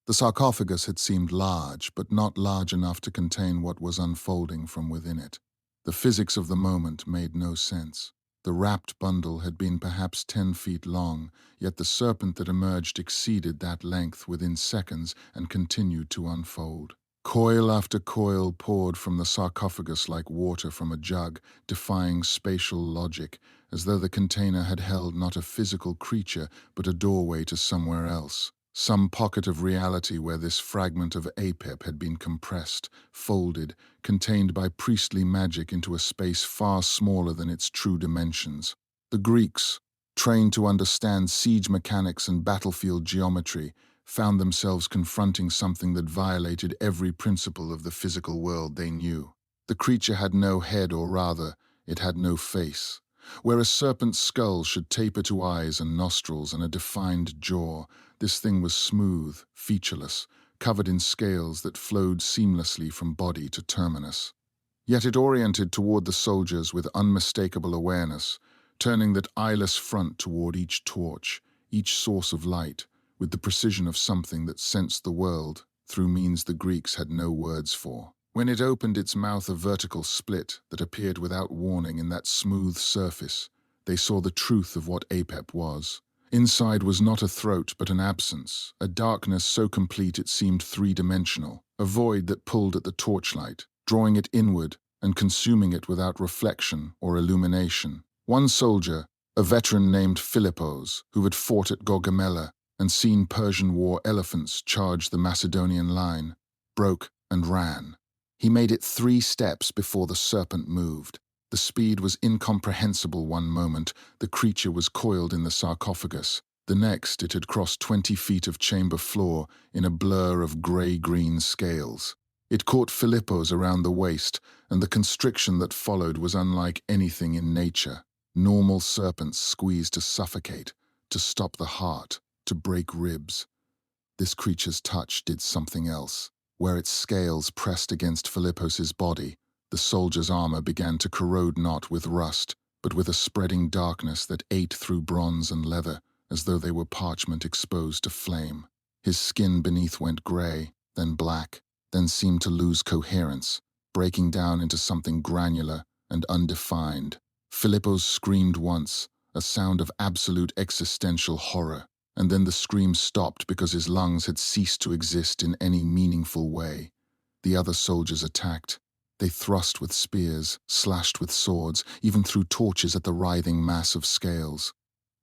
A: The sarcophagus had seemed large, but not large enough to contain what was unfolding from within it. The physics of the moment made no sense. The wrapped bundle had been perhaps 10 feet long, yet the serpent that emerged exceeded that length within seconds and continued to unfold. Coil after coil poured from the sarcophagus like water from a jug, defying spatial logic, as though the container had held not a physical creature, but a doorway to somewhere else. Some pocket of reality where this fragment of Apep had been compressed, folded, contained by priestly magic into a space far smaller than its true dimensions. The Greeks, trained to understand siege mechanics and battlefield geometry, found themselves confronting something that violated every principle of the physical world they knew. The creature had no head, or rather, it had no face. Where a serpent's skull should taper to eyes and nostrils and a defined jaw, this thing was smooth, featureless, covered in scales that flowed seamlessly from body to terminus. Yet it oriented toward the soldiers with unmistakable awareness, turning that eyeless front toward each torch, each source of light, with the precision of something that sensed the world through means the Greeks had no words for. When it opened its mouth, a vertical split that appeared without warning in that smooth surface, they saw the truth of what Apep was. Inside was not a throat but an absence, a darkness so complete it seemed three-dimensional, a void that pulled at the torchlight, drawing it inward and consuming it without reflection or illumination. One soldier, a veteran named Philippos, who had fought at Gaugamela and seen Persian war elephants charge the Macedonian line, broke and ran. He made it 3 steps before the serpent moved. The speed was incomprehensible. One moment, the creature was coiled in the sarcophagus. The next, it had crossed 20 feet of chamber floor in a blur of grey-green scales. It caught Philippos around the waist, and the constriction that followed was unlike anything in nature. Normal serpents squeeze to suffocate, to stop the heart, to break ribs. This creature's touch did something else. Where its scales pressed against Philippos's body, the soldier's armor began to corrode not with rust, but with a spreading darkness that ate through bronze and leather, as though they were parchment exposed to flame. His skin beneath went grey, then black, then seemed to lose coherence, breaking down into something granular and undefined. Philippos screamed once, a sound of absolute existential horror, and then the scream stopped because his lungs had ceased to exist in any meaningful way. The other soldiers attacked. They thrust with spears, slashed with swords, even threw torches at the writhing mass of scales.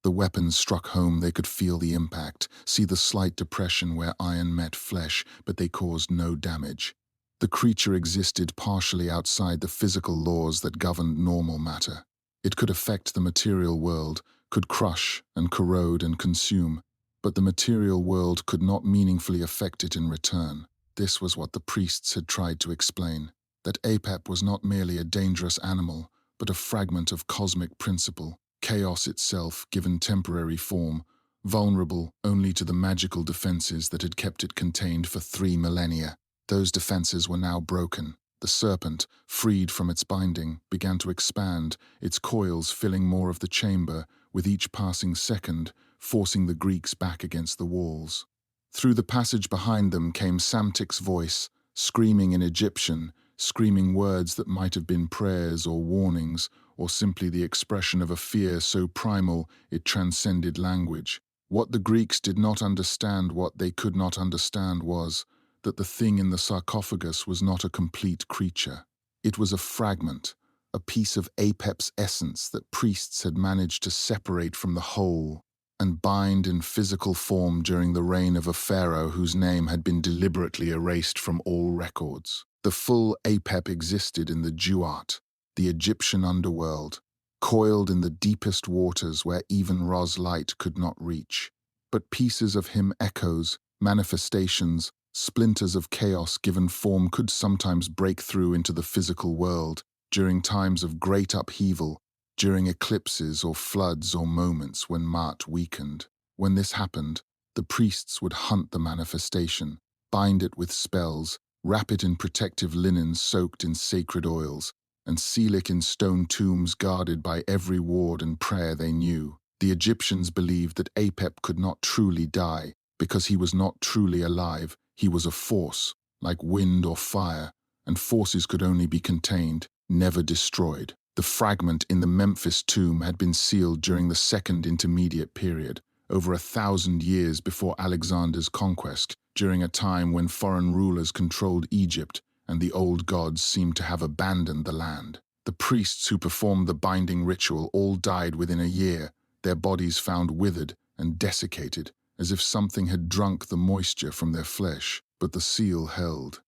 A: The weapons struck home. They could feel the impact, see the slight depression where iron met flesh, but they caused no damage. The creature existed partially outside the physical laws that governed normal matter. It could affect the material world, could crush and corrode and consume, but the material world could not meaningfully affect it in return. This was what the priests had tried to explain, that Apep was not merely a dangerous animal, but a fragment of cosmic principle, chaos itself given temporary form, vulnerable only to the magical defenses that had kept it contained for 3 millennia. Those defenses were now broken. The serpent, freed from its binding, began to expand, its coils filling more of the chamber, with each passing second, forcing the Greeks back against the walls. Through the passage behind them came Psamtik's voice, screaming in Egyptian, screaming words that might have been prayers or warnings, or simply the expression of a fear so primal it transcended language. What the Greeks did not understand, what they could not understand was that the thing in the sarcophagus was not a complete creature. It was a fragment, a piece of Apep's essence that priests had managed to separate from the whole and bind in physical form during the reign of a pharaoh whose name had been deliberately erased from all records. The full Apep existed in the Duat, the Egyptian underworld, coiled in the deepest waters where even Ra's light could not reach. But pieces of him, echoes, manifestations, splinters of chaos given form could sometimes break through into the physical world during times of great upheaval, during eclipses or floods or moments when Ma'at weakened. When this happened, the priests would hunt the manifestation, bind it with spells, wrap it in protective linen soaked in sacred oils, and seal it in stone tombs guarded by every ward and prayer they knew. The Egyptians believed that Apep could not truly die because he was not truly alive. He was a force, like wind or fire, and forces could only be contained, never destroyed. The fragment in the Memphis tomb had been sealed during the Second Intermediate Period, over 1,000 years before Alexander's conquest, during a time when foreign rulers controlled Egypt and the old gods seemed to have abandoned the land. The priests who performed the binding ritual all died within a year, their bodies found withered and desiccated, as if something had drunk the moisture from their flesh. But the seal held.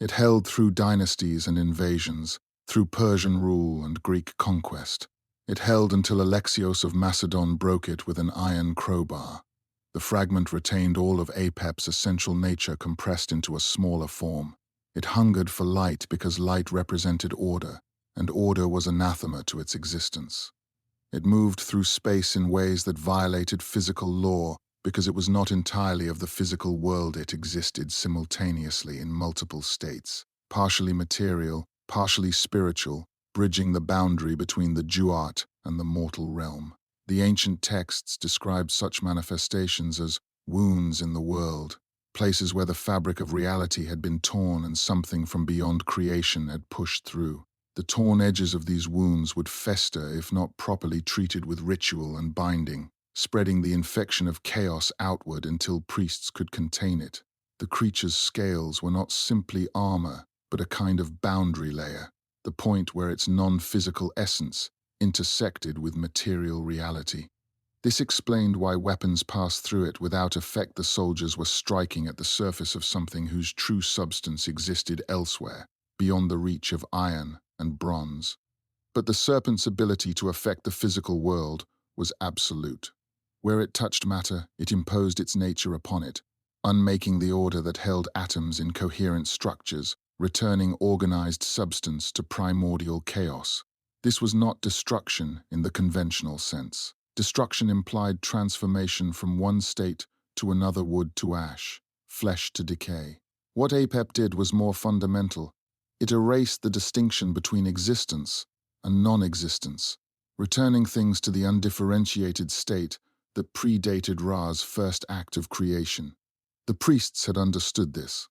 A: It held through dynasties and invasions, through Persian rule and Greek conquest. It held until Alexios of Macedon broke it with an iron crowbar. The fragment retained all of Apep's essential nature compressed into a smaller form. It hungered for light because light represented order, and order was anathema to its existence. It moved through space in ways that violated physical law because it was not entirely of the physical world. It existed simultaneously in multiple states, partially material, partially spiritual, bridging the boundary between the Duat and the mortal realm. The ancient texts described such manifestations as wounds in the world, places where the fabric of reality had been torn and something from beyond creation had pushed through. The torn edges of these wounds would fester if not properly treated with ritual and binding, spreading the infection of chaos outward until priests could contain it. The creature's scales were not simply armor, but a kind of boundary layer, the point where its non-physical essence intersected with material reality. This explained why weapons passed through it without effect. The soldiers were striking at the surface of something whose true substance existed elsewhere, beyond the reach of iron and bronze. But the serpent's ability to affect the physical world was absolute. Where it touched matter, it imposed its nature upon it, unmaking the order that held atoms in coherent structures, returning organized substance to primordial chaos. This was not destruction in the conventional sense. Destruction implied transformation from one state to another, wood to ash, flesh to decay. What Apep did was more fundamental. It erased the distinction between existence and non-existence, returning things to the undifferentiated state that predated Ra's first act of creation. The priests had understood this.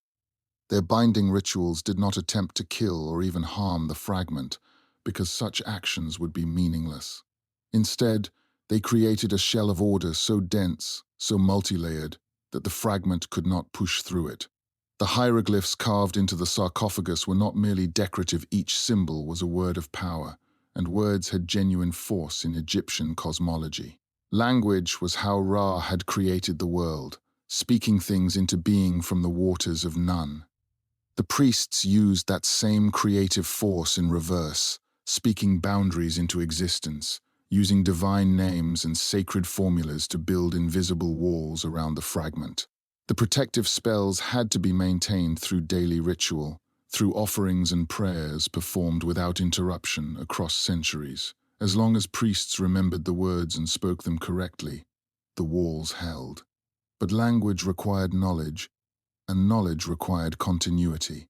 A: Their binding rituals did not attempt to kill or even harm the fragment, because such actions would be meaningless. Instead, they created a shell of order so dense, so multi-layered, that the fragment could not push through it. The hieroglyphs carved into the sarcophagus were not merely decorative. Each symbol was a word of power, and words had genuine force in Egyptian cosmology. Language was how Ra had created the world, speaking things into being from the waters of none. The priests used that same creative force in reverse, speaking boundaries into existence, using divine names and sacred formulas to build invisible walls around the fragment. The protective spells had to be maintained through daily ritual, through offerings and prayers performed without interruption across centuries. As long as priests remembered the words and spoke them correctly, the walls held. But language required knowledge, and knowledge required continuity.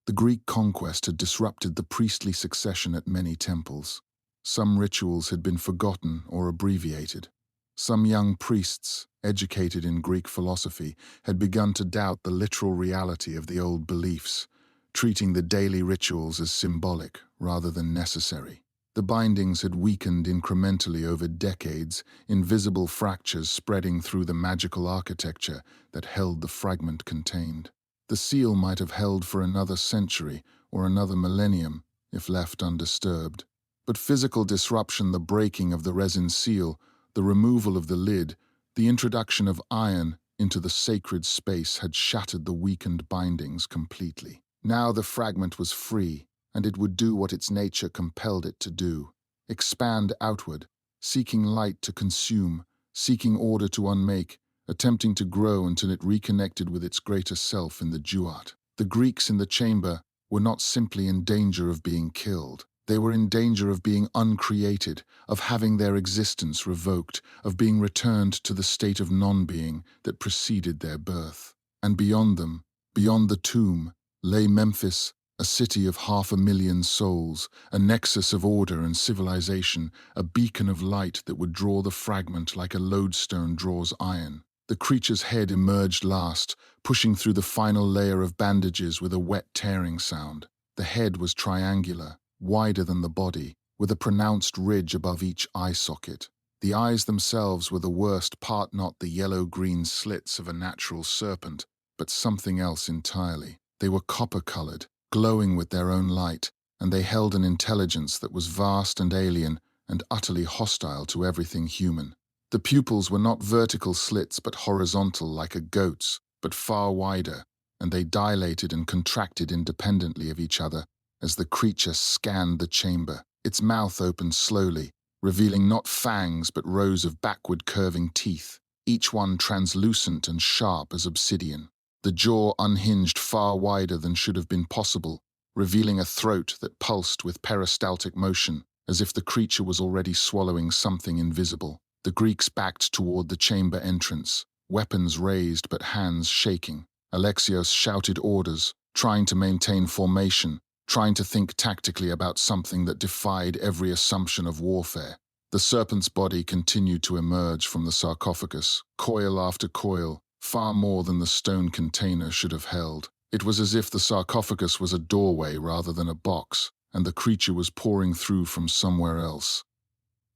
A: The Greek conquest had disrupted the priestly succession at many temples. Some rituals had been forgotten or abbreviated. Some young priests, educated in Greek philosophy, had begun to doubt the literal reality of the old beliefs, treating the daily rituals as symbolic rather than necessary. The bindings had weakened incrementally over decades, invisible fractures spreading through the magical architecture that held the fragment contained. The seal might have held for another century or another millennium if left undisturbed. But physical disruption, the breaking of the resin seal, the removal of the lid, the introduction of iron into the sacred space had shattered the weakened bindings completely. Now the fragment was free, and it would do what its nature compelled it to do: expand outward, seeking light to consume, seeking order to unmake, attempting to grow until it reconnected with its greater self in the duat. The Greeks in the chamber were not simply in danger of being killed. They were in danger of being uncreated, of having their existence revoked, of being returned to the state of non-being that preceded their birth. And beyond them, beyond the tomb, lay Memphis, a city of 500,000 souls, a nexus of order and civilization, a beacon of light that would draw the fragment like a lodestone draws iron. The creature's head emerged last, pushing through the final layer of bandages with a wet tearing sound. The head was triangular, wider than the body, with a pronounced ridge above each eye socket. The eyes themselves were the worst part, not the yellow-green slits of a natural serpent, but something else entirely. They were copper-colored, glowing with their own light, and they held an intelligence that was vast and alien and utterly hostile to everything human. The pupils were not vertical slits but horizontal like a goat's, but far wider, and they dilated and contracted independently of each other as the creature scanned the chamber. Its mouth opened slowly, revealing not fangs but rows of backward curving teeth, each one translucent and sharp as obsidian. The jaw unhinged far wider than should have been possible, revealing a throat that pulsed with peristaltic motion, as if the creature was already swallowing something invisible. The Greeks backed toward the chamber entrance, weapons raised but hands shaking. Alexios shouted orders, trying to maintain formation, trying to think tactically about something that defied every assumption of warfare. The serpent's body continued to emerge from the sarcophagus, coil after coil, far more than the stone container should have held. It was as if the sarcophagus was a doorway rather than a box, and the creature was pouring through from somewhere else.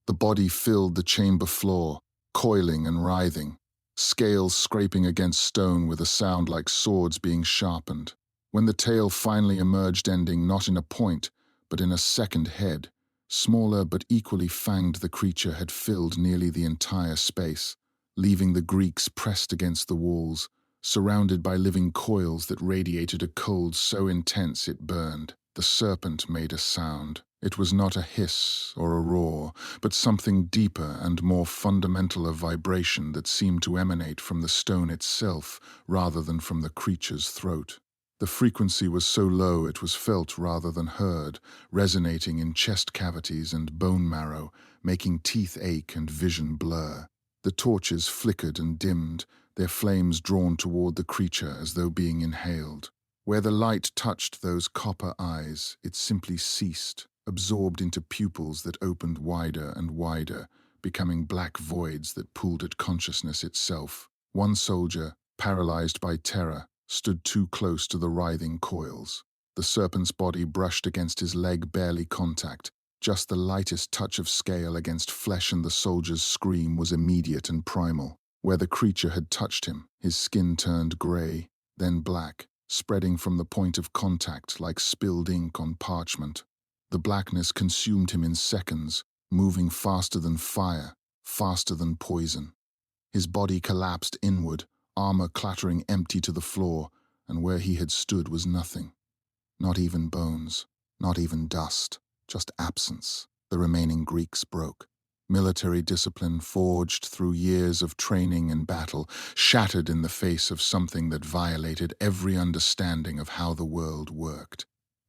A: The body filled the chamber floor, coiling and writhing, scales scraping against stone with a sound like swords being sharpened. When the tail finally emerged, ending not in a point, but in a second head, smaller but equally fanged, the creature had filled nearly the entire space, leaving the Greeks pressed against the walls, surrounded by living coils that radiated a cold so intense it burned. The serpent made a sound. It was not a hiss or a roar, but something deeper and more fundamental of vibration that seemed to emanate from the stone itself rather than from the creature's throat. The frequency was so low it was felt rather than heard, resonating in chest cavities and bone marrow, making teeth ache and vision blur. The torches flickered and dimmed, their flames drawn toward the creature as though being inhaled. Where the light touched those copper eyes, it simply ceased, absorbed into pupils that opened wider and wider, becoming black voids that pulled at consciousness itself. One soldier, paralyzed by terror, stood too close to the writhing coils. The serpent's body brushed against his leg, barely contact. Just the lightest touch of scale against flesh, and the soldier's scream was immediate and primal. Where the creature had touched him, his skin turned grey, then black, spreading from the point of contact like spilled ink on parchment. The blackness consumed him in seconds, moving faster than fire, faster than poison. His body collapsed inward, armor clattering empty to the floor, and where he had stood was nothing. Not even bones, not even dust, just absence. The remaining Greeks broke. Military discipline forged through years of training and battle, shattered in the face of something that violated every understanding of how the world worked.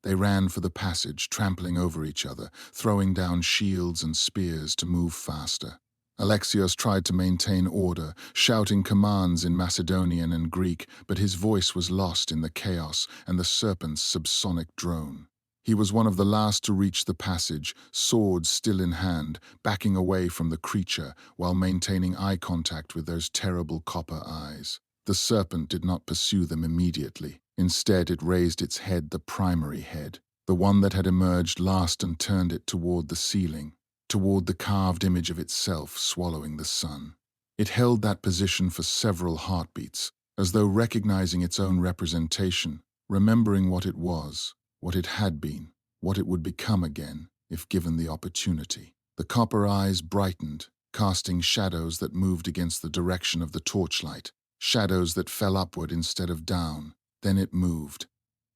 A: They ran for the passage, trampling over each other, throwing down shields and spears to move faster. Alexios tried to maintain order, shouting commands in Macedonian and Greek, but his voice was lost in the chaos and the serpent's subsonic drone. He was one of the last to reach the passage, sword still in hand, backing away from the creature while maintaining eye contact with those terrible copper eyes. The serpent did not pursue them immediately. Instead, it raised its head, the primary head, the one that had emerged last, and turned it toward the ceiling, toward the carved image of itself swallowing the sun. It held that position for several heartbeats, as though recognizing its own representation, remembering what it was, what it had been, what it would become again, if given the opportunity. The copper eyes brightened, casting shadows that moved against the direction of the torchlight, shadows that fell upward instead of down. Then it moved.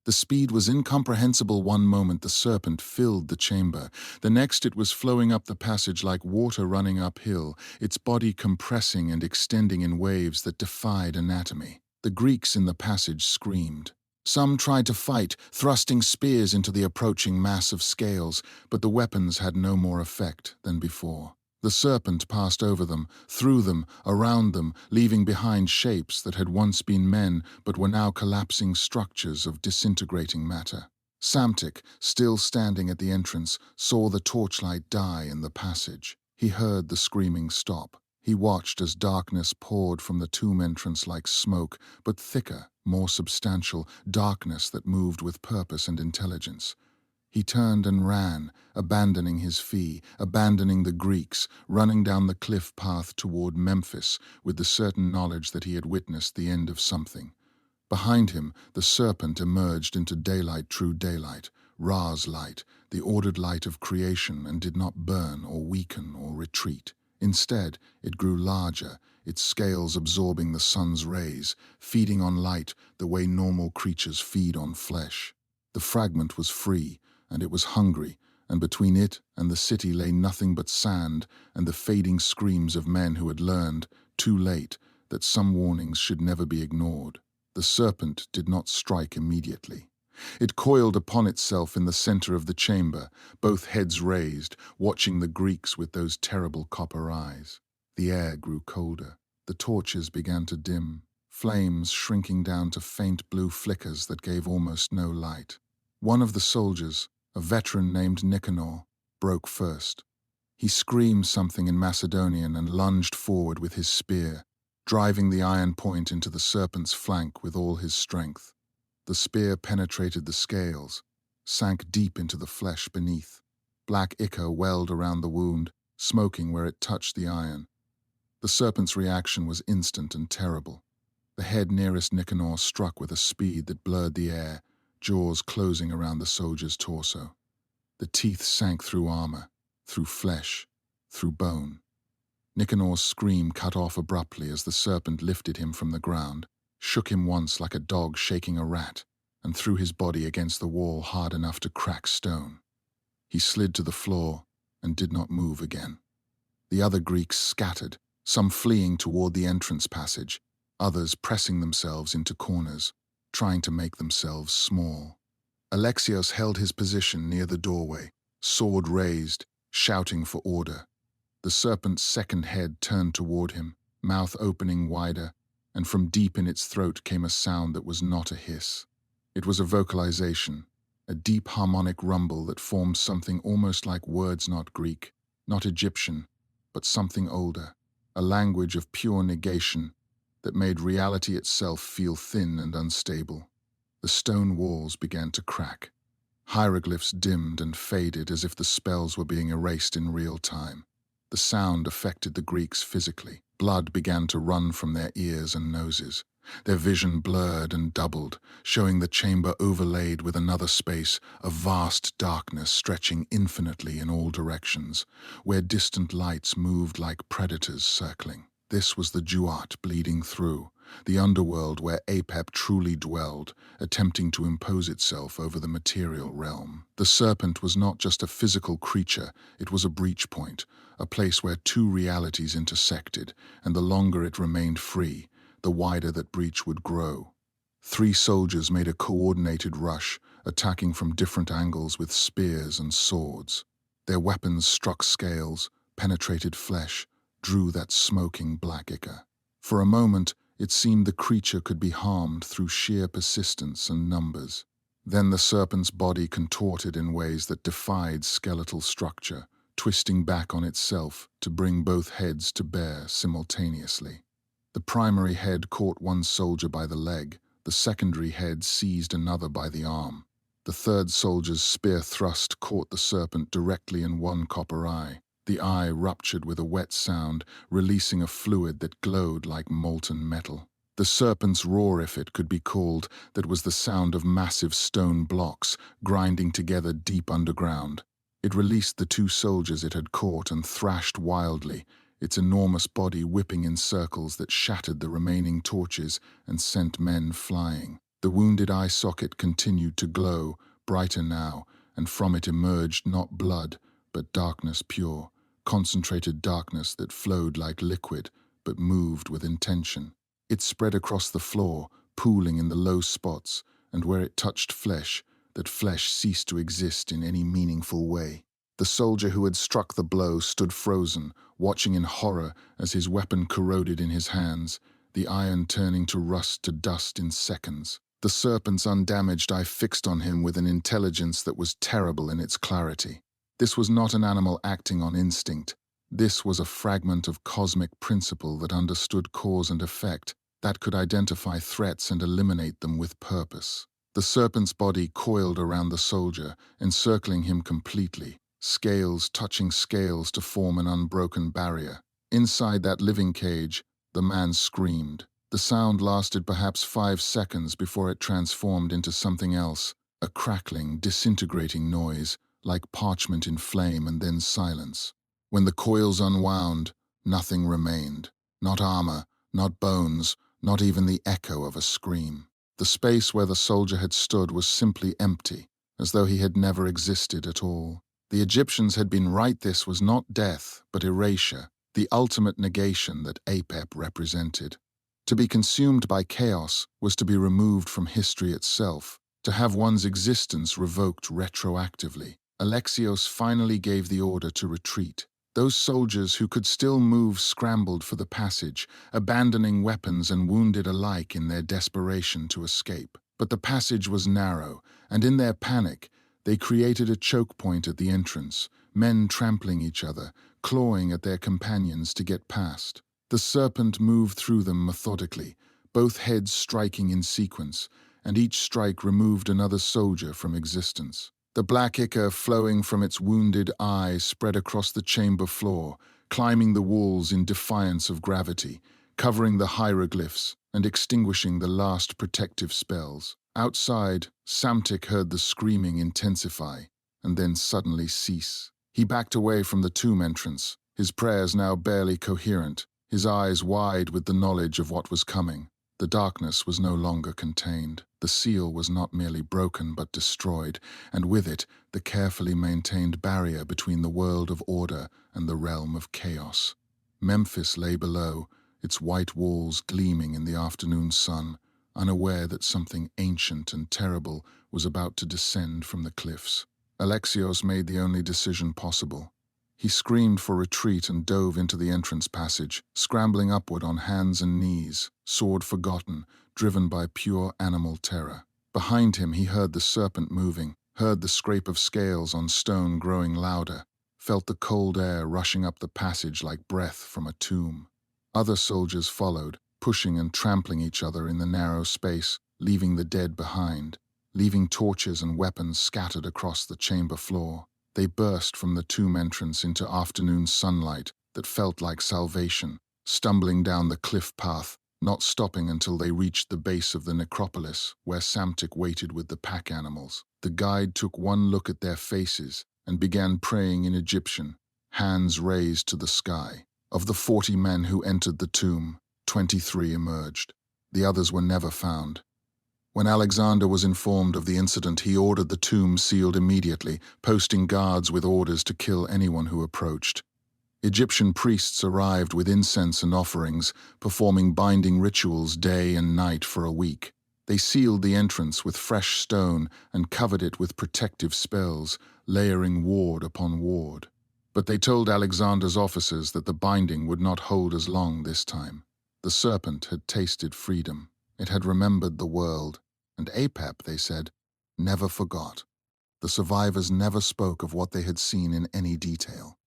A: The speed was incomprehensible. One moment the serpent filled the chamber, the next it was flowing up the passage like water running uphill, its body compressing and extending in waves that defied anatomy. The Greeks in the passage screamed. Some tried to fight, thrusting spears into the approaching mass of scales, but the weapons had no more effect than before. The serpent passed over them, through them, around them, leaving behind shapes that had once been men but were now collapsing structures of disintegrating matter. Psamtik, still standing at the entrance, saw the torchlight die in the passage. He heard the screaming stop. He watched as darkness poured from the tomb entrance like smoke, but thicker, more substantial, darkness that moved with purpose and intelligence. He turned and ran, abandoning his fee, abandoning the Greeks, running down the cliff path toward Memphis with the certain knowledge that he had witnessed the end of something. Behind him, the serpent emerged into daylight, true daylight, Ra's light, the ordered light of creation, and did not burn or weaken or retreat. Instead, it grew larger, its scales absorbing the sun's rays, feeding on light the way normal creatures feed on flesh. The fragment was free, and it was hungry, and between it and the city lay nothing but sand and the fading screams of men who had learned, too late, that some warnings should never be ignored. The serpent did not strike immediately. It coiled upon itself in the center of the chamber, both heads raised, watching the Greeks with those terrible copper eyes. The air grew colder. The torches began to dim, flames shrinking down to faint blue flickers that gave almost no light. One of the soldiers, a veteran named Nicanor, broke first. He screamed something in Macedonian and lunged forward with his spear, driving the iron point into the serpent's flank with all his strength. The spear penetrated the scales, sank deep into the flesh beneath. Black ichor welled around the wound, smoking where it touched the iron. The serpent's reaction was instant and terrible. The head nearest Nicanor struck with a speed that blurred the air, jaws closing around the soldier's torso. The teeth sank through armor, through flesh, through bone. Nicanor's scream cut off abruptly as the serpent lifted him from the ground, shook him once like a dog shaking a rat, and threw his body against the wall hard enough to crack stone. He slid to the floor and did not move again. The other Greeks scattered, some fleeing toward the entrance passage, others pressing themselves into corners, trying to make themselves small. Alexios held his position near the doorway, sword raised, shouting for order. The serpent's second head turned toward him, mouth opening wider, and from deep in its throat came a sound that was not a hiss. It was a vocalization, a deep harmonic rumble that formed something almost like words not Greek, not Egyptian, but something older, a language of pure negation that made reality itself feel thin and unstable. The stone walls began to crack. Hieroglyphs dimmed and faded as if the spells were being erased in real time. The sound affected the Greeks physically. Blood began to run from their ears and noses. Their vision blurred and doubled, showing the chamber overlaid with another space, a vast darkness stretching infinitely in all directions, where distant lights moved like predators circling. This was the Duat bleeding through, the underworld where Apep truly dwelled, attempting to impose itself over the material realm. The serpent was not just a physical creature, it was a breach point, a place where two realities intersected, and the longer it remained free, the wider that breach would grow. 3 soldiers made a coordinated rush, attacking from different angles with spears and swords. Their weapons struck scales, penetrated flesh, drew that smoking black ichor. For a moment, it seemed the creature could be harmed through sheer persistence and numbers. Then the serpent's body contorted in ways that defied skeletal structure, twisting back on itself to bring both heads to bear simultaneously. The primary head caught one soldier by the leg, the secondary head seized another by the arm. The third soldier's spear thrust caught the serpent directly in one copper eye. The eye ruptured with a wet sound, releasing a fluid that glowed like molten metal. The serpent's roar, if it could be called, that was the sound of massive stone blocks grinding together deep underground. It released the 2 soldiers it had caught and thrashed wildly, its enormous body whipping in circles that shattered the remaining torches and sent men flying. The wounded eye socket continued to glow, brighter now, and from it emerged not blood, but darkness pure. Concentrated darkness that flowed like liquid, but moved with intention. It spread across the floor, pooling in the low spots, and where it touched flesh, that flesh ceased to exist in any meaningful way. The soldier who had struck the blow stood frozen, watching in horror as his weapon corroded in his hands, the iron turning to rust to dust in seconds. The serpent's undamaged eye fixed on him with an intelligence that was terrible in its clarity. This was not an animal acting on instinct. This was a fragment of cosmic principle that understood cause and effect, that could identify threats and eliminate them with purpose. The serpent's body coiled around the soldier, encircling him completely, scales touching scales to form an unbroken barrier. Inside that living cage, the man screamed. The sound lasted perhaps 5 seconds before it transformed into something else, a crackling, disintegrating noise, like parchment in flame, and then silence. When the coils unwound, nothing remained. Not armor, not bones, not even the echo of a scream. The space where the soldier had stood was simply empty, as though he had never existed at all. The Egyptians had been right. This was not death, but erasure, the ultimate negation that Apep represented. To be consumed by chaos was to be removed from history itself, to have one's existence revoked retroactively. Alexios finally gave the order to retreat. Those soldiers who could still move scrambled for the passage, abandoning weapons and wounded alike in their desperation to escape. But the passage was narrow, and in their panic, they created a choke point at the entrance, men trampling each other, clawing at their companions to get past. The serpent moved through them methodically, both heads striking in sequence, and each strike removed another soldier from existence. The black ichor flowing from its wounded eye spread across the chamber floor, climbing the walls in defiance of gravity, covering the hieroglyphs and extinguishing the last protective spells. Outside, Samtik heard the screaming intensify and then suddenly cease. He backed away from the tomb entrance, his prayers now barely coherent, his eyes wide with the knowledge of what was coming. The darkness was no longer contained. The seal was not merely broken but destroyed, and with it, the carefully maintained barrier between the world of order and the realm of chaos. Memphis lay below, its white walls gleaming in the afternoon sun, unaware that something ancient and terrible was about to descend from the cliffs. Alexios made the only decision possible. He screamed for retreat and dove into the entrance passage, scrambling upward on hands and knees, sword forgotten, driven by pure animal terror. Behind him he heard the serpent moving, heard the scrape of scales on stone growing louder, felt the cold air rushing up the passage like breath from a tomb. Other soldiers followed, pushing and trampling each other in the narrow space, leaving the dead behind, leaving torches and weapons scattered across the chamber floor. They burst from the tomb entrance into afternoon sunlight that felt like salvation, stumbling down the cliff path, not stopping until they reached the base of the necropolis, where Psamtik waited with the pack animals. The guide took one look at their faces and began praying in Egyptian, hands raised to the sky. Of the 40 men who entered the tomb, 23 emerged. The others were never found. When Alexander was informed of the incident, he ordered the tomb sealed immediately, posting guards with orders to kill anyone who approached. Egyptian priests arrived with incense and offerings, performing binding rituals day and night for a week. They sealed the entrance with fresh stone and covered it with protective spells, layering ward upon ward. But they told Alexander's officers that the binding would not hold as long this time. The serpent had tasted freedom. It had remembered the world, and Apep, they said, never forgot. The survivors never spoke of what they had seen in any detail.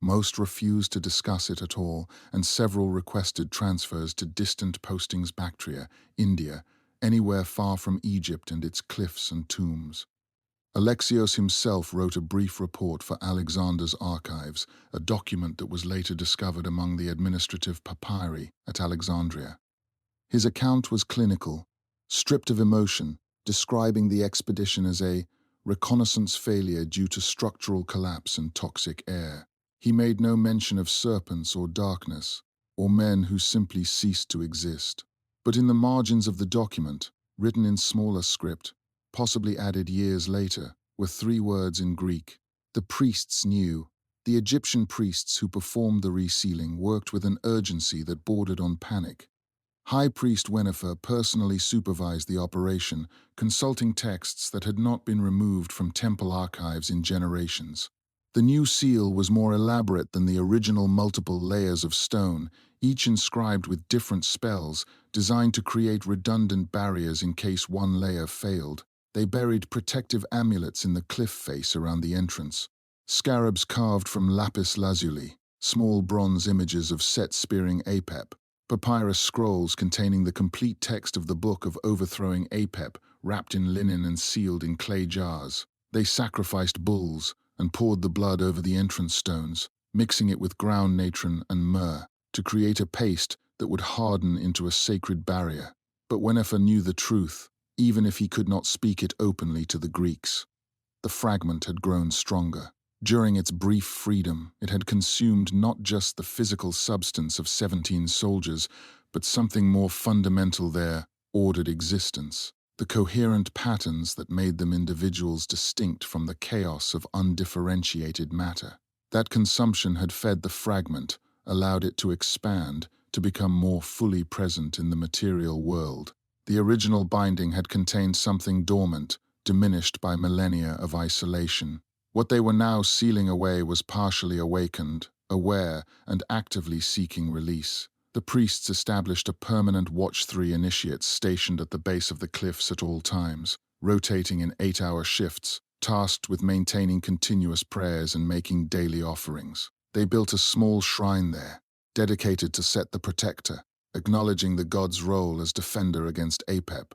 A: Most refused to discuss it at all, and several requested transfers to distant postings Bactria, India, anywhere far from Egypt and its cliffs and tombs. Alexios himself wrote a brief report for Alexander's archives, a document that was later discovered among the administrative papyri at Alexandria. His account was clinical, stripped of emotion, describing the expedition as a reconnaissance failure due to structural collapse and toxic air. He made no mention of serpents or darkness, or men who simply ceased to exist. But in the margins of the document, written in smaller script, possibly added years later, were 3 words in Greek. The priests knew. The Egyptian priests who performed the resealing worked with an urgency that bordered on panic. High Priest Wenifer personally supervised the operation, consulting texts that had not been removed from temple archives in generations. The new seal was more elaborate than the original multiple layers of stone, each inscribed with different spells, designed to create redundant barriers in case one layer failed. They buried protective amulets in the cliff face around the entrance. Scarabs carved from lapis lazuli, small bronze images of Set-spearing Apep, papyrus scrolls containing the complete text of the Book of Overthrowing Apep, wrapped in linen and sealed in clay jars. They sacrificed bulls and poured the blood over the entrance stones, mixing it with ground natron and myrrh to create a paste that would harden into a sacred barrier. But Wenifer knew the truth, even if he could not speak it openly to the Greeks. The fragment had grown stronger. During its brief freedom, it had consumed not just the physical substance of 17 soldiers, but something more fundamental, their ordered existence, the coherent patterns that made them individuals distinct from the chaos of undifferentiated matter. That consumption had fed the fragment, allowed it to expand, to become more fully present in the material world. The original binding had contained something dormant, diminished by millennia of isolation. What they were now sealing away was partially awakened, aware, and actively seeking release. The priests established a permanent Watch 3 initiates stationed at the base of the cliffs at all times, rotating in 8-hour shifts, tasked with maintaining continuous prayers and making daily offerings. They built a small shrine there, dedicated to Set the Protector, acknowledging the god's role as defender against Apep.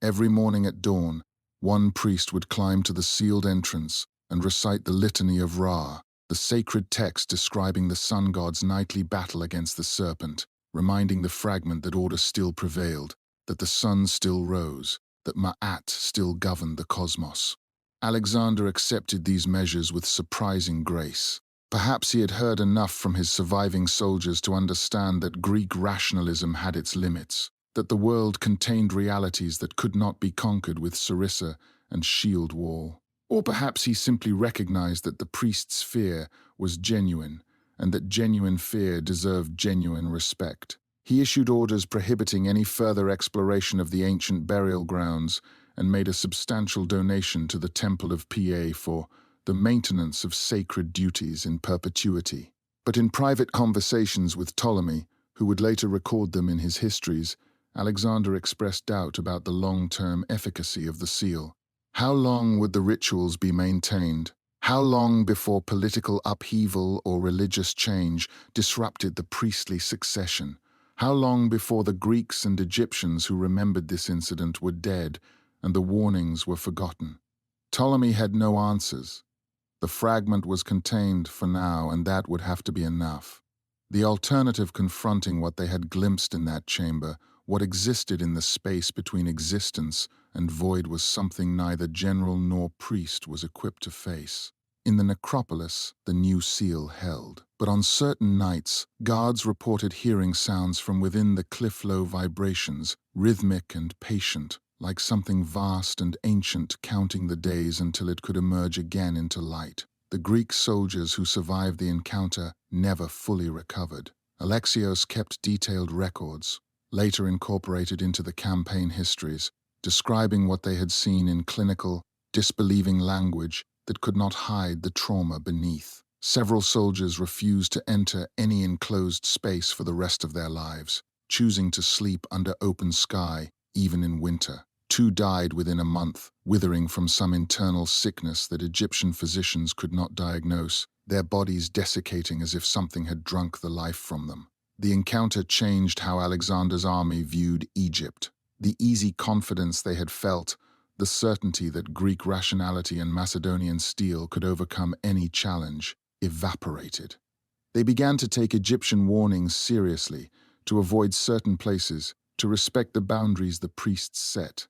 A: Every morning at dawn, one priest would climb to the sealed entrance and recite the Litany of Ra, the sacred text describing the sun god's nightly battle against the serpent, reminding the fragment that order still prevailed, that the sun still rose, that Ma'at still governed the cosmos. Alexander accepted these measures with surprising grace. Perhaps he had heard enough from his surviving soldiers to understand that Greek rationalism had its limits. that the world contained realities that could not be conquered with sarissa and shield wall. Or perhaps he simply recognized that the priest's fear was genuine, and that genuine fear deserved genuine respect. He issued orders prohibiting any further exploration of the ancient burial grounds and made a substantial donation to the Temple of Pa for the maintenance of sacred duties in perpetuity. But in private conversations with Ptolemy, who would later record them in his histories, Alexander expressed doubt about the long-term efficacy of the seal. How long would the rituals be maintained? How long before political upheaval or religious change disrupted the priestly succession? How long before the Greeks and Egyptians who remembered this incident were dead and the warnings were forgotten? Ptolemy had no answers. The fragment was contained for now, and that would have to be enough. The alternative confronting what they had glimpsed in that chamber, what existed in the space between existence and void, was something neither general nor priest was equipped to face. In the necropolis, the new seal held. But on certain nights, guards reported hearing sounds from within the cliff-low vibrations, rhythmic and patient, like something vast and ancient counting the days until it could emerge again into light. The Greek soldiers who survived the encounter never fully recovered. Alexios kept detailed records, later incorporated into the campaign histories, describing what they had seen in clinical, disbelieving language that could not hide the trauma beneath. Several soldiers refused to enter any enclosed space for the rest of their lives, choosing to sleep under open sky, even in winter. 2 died within a month, withering from some internal sickness that Egyptian physicians could not diagnose, their bodies desiccating as if something had drunk the life from them. The encounter changed how Alexander's army viewed Egypt. The easy confidence they had felt, the certainty that Greek rationality and Macedonian steel could overcome any challenge, evaporated. They began to take Egyptian warnings seriously, to avoid certain places, to respect the boundaries the priests set.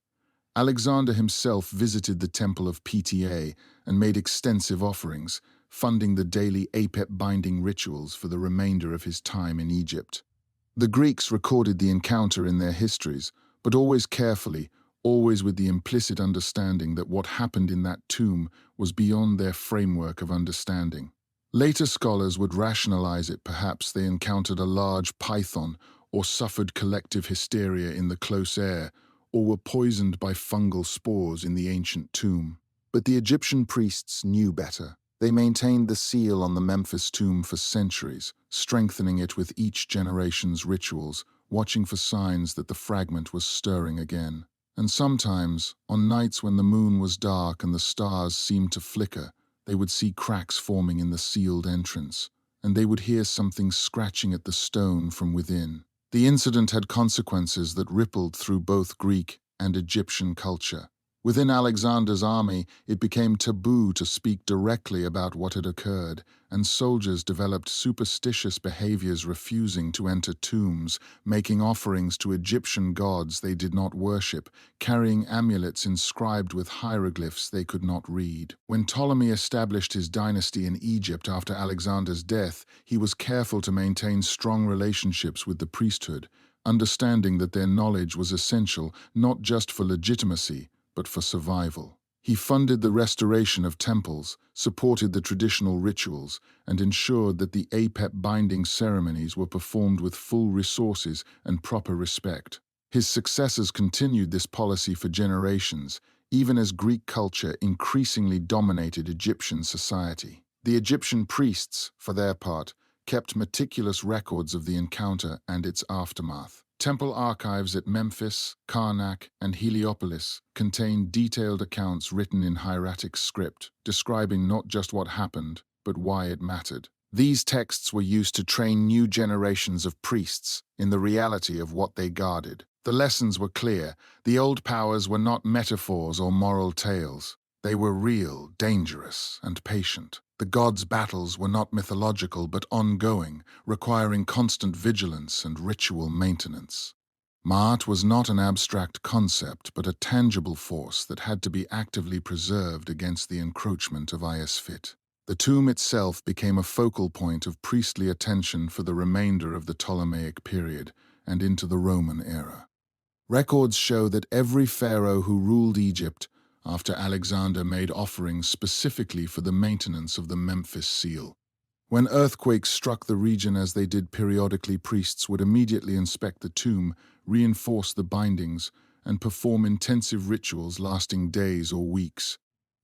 A: Alexander himself visited the temple of Pta and made extensive offerings, funding the daily apep-binding rituals for the remainder of his time in Egypt. The Greeks recorded the encounter in their histories, but always carefully, always with the implicit understanding that what happened in that tomb was beyond their framework of understanding. Later scholars would rationalize it. Perhaps they encountered a large python or suffered collective hysteria in the close air, or were poisoned by fungal spores in the ancient tomb. But the Egyptian priests knew better. They maintained the seal on the Memphis tomb for centuries, strengthening it with each generation's rituals, watching for signs that the fragment was stirring again. And sometimes, on nights when the moon was dark and the stars seemed to flicker, they would see cracks forming in the sealed entrance, and they would hear something scratching at the stone from within. The incident had consequences that rippled through both Greek and Egyptian culture. Within Alexander's army, it became taboo to speak directly about what had occurred, and soldiers developed superstitious behaviors, refusing to enter tombs, making offerings to Egyptian gods they did not worship, carrying amulets inscribed with hieroglyphs they could not read. When Ptolemy established his dynasty in Egypt after Alexander's death, he was careful to maintain strong relationships with the priesthood, understanding that their knowledge was essential not just for legitimacy, but for survival. He funded the restoration of temples, supported the traditional rituals, and ensured that the apep binding ceremonies were performed with full resources and proper respect. His successors continued this policy for generations, even as Greek culture increasingly dominated Egyptian society. The Egyptian priests, for their part, kept meticulous records of the encounter and its aftermath. Temple archives at Memphis, Karnak, and Heliopolis contain detailed accounts written in hieratic script, describing not just what happened, but why it mattered. These texts were used to train new generations of priests in the reality of what they guarded. The lessons were clear. The old powers were not metaphors or moral tales. They were real, dangerous, and patient. The gods' battles were not mythological but ongoing, requiring constant vigilance and ritual maintenance. Ma'at was not an abstract concept but a tangible force that had to be actively preserved against the encroachment of Iasfit. The tomb itself became a focal point of priestly attention for the remainder of the Ptolemaic period and into the Roman era. Records show that every pharaoh who ruled Egypt after Alexander made offerings specifically for the maintenance of the Memphis seal. When earthquakes struck the region as they did periodically, priests would immediately inspect the tomb, reinforce the bindings, and perform intensive rituals lasting days or weeks.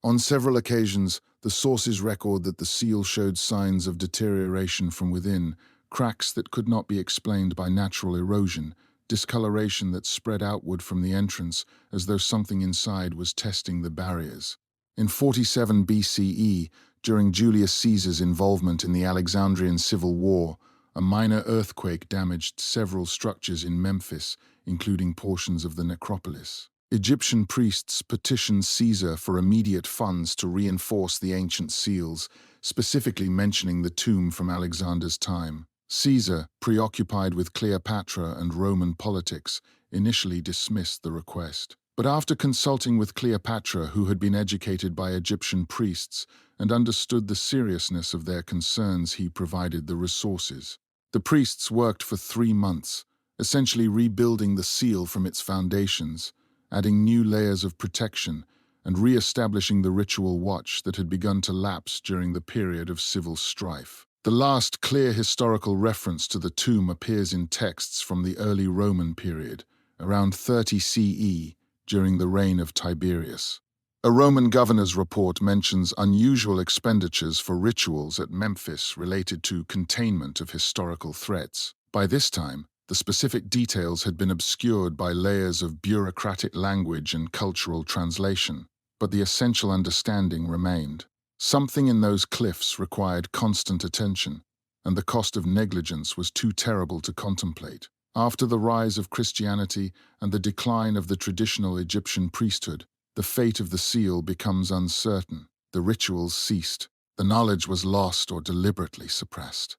A: On several occasions, the sources record that the seal showed signs of deterioration from within, cracks that could not be explained by natural erosion, discoloration that spread outward from the entrance as though something inside was testing the barriers. In 47 BCE, during Julius Caesar's involvement in the Alexandrian Civil War, a minor earthquake damaged several structures in Memphis, including portions of the necropolis. Egyptian priests petitioned Caesar for immediate funds to reinforce the ancient seals, specifically mentioning the tomb from Alexander's time. Caesar, preoccupied with Cleopatra and Roman politics, initially dismissed the request. But after consulting with Cleopatra, who had been educated by Egyptian priests and understood the seriousness of their concerns, he provided the resources. The priests worked for 3 months, essentially rebuilding the seal from its foundations, adding new layers of protection, and re-establishing the ritual watch that had begun to lapse during the period of civil strife. The last clear historical reference to the tomb appears in texts from the early Roman period, around 30 CE, during the reign of Tiberius. A Roman governor's report mentions unusual expenditures for rituals at Memphis related to containment of historical threats. By this time, the specific details had been obscured by layers of bureaucratic language and cultural translation, but the essential understanding remained. Something in those cliffs required constant attention, and the cost of negligence was too terrible to contemplate. After the rise of Christianity and the decline of the traditional Egyptian priesthood, the fate of the seal becomes uncertain. The rituals ceased. The knowledge was lost or deliberately suppressed.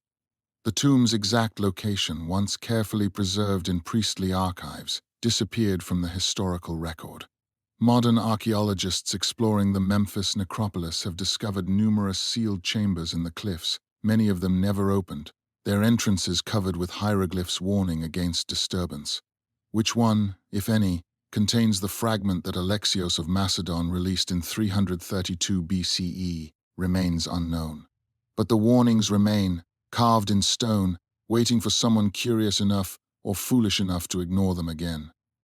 A: The tomb's exact location, once carefully preserved in priestly archives, disappeared from the historical record. Modern archaeologists exploring the Memphis necropolis have discovered numerous sealed chambers in the cliffs, many of them never opened, their entrances covered with hieroglyphs warning against disturbance. Which one, if any, contains the fragment that Alexios of Macedon released in 332 BCE remains unknown. But the warnings remain, carved in stone, waiting for someone curious enough or foolish enough to ignore them again.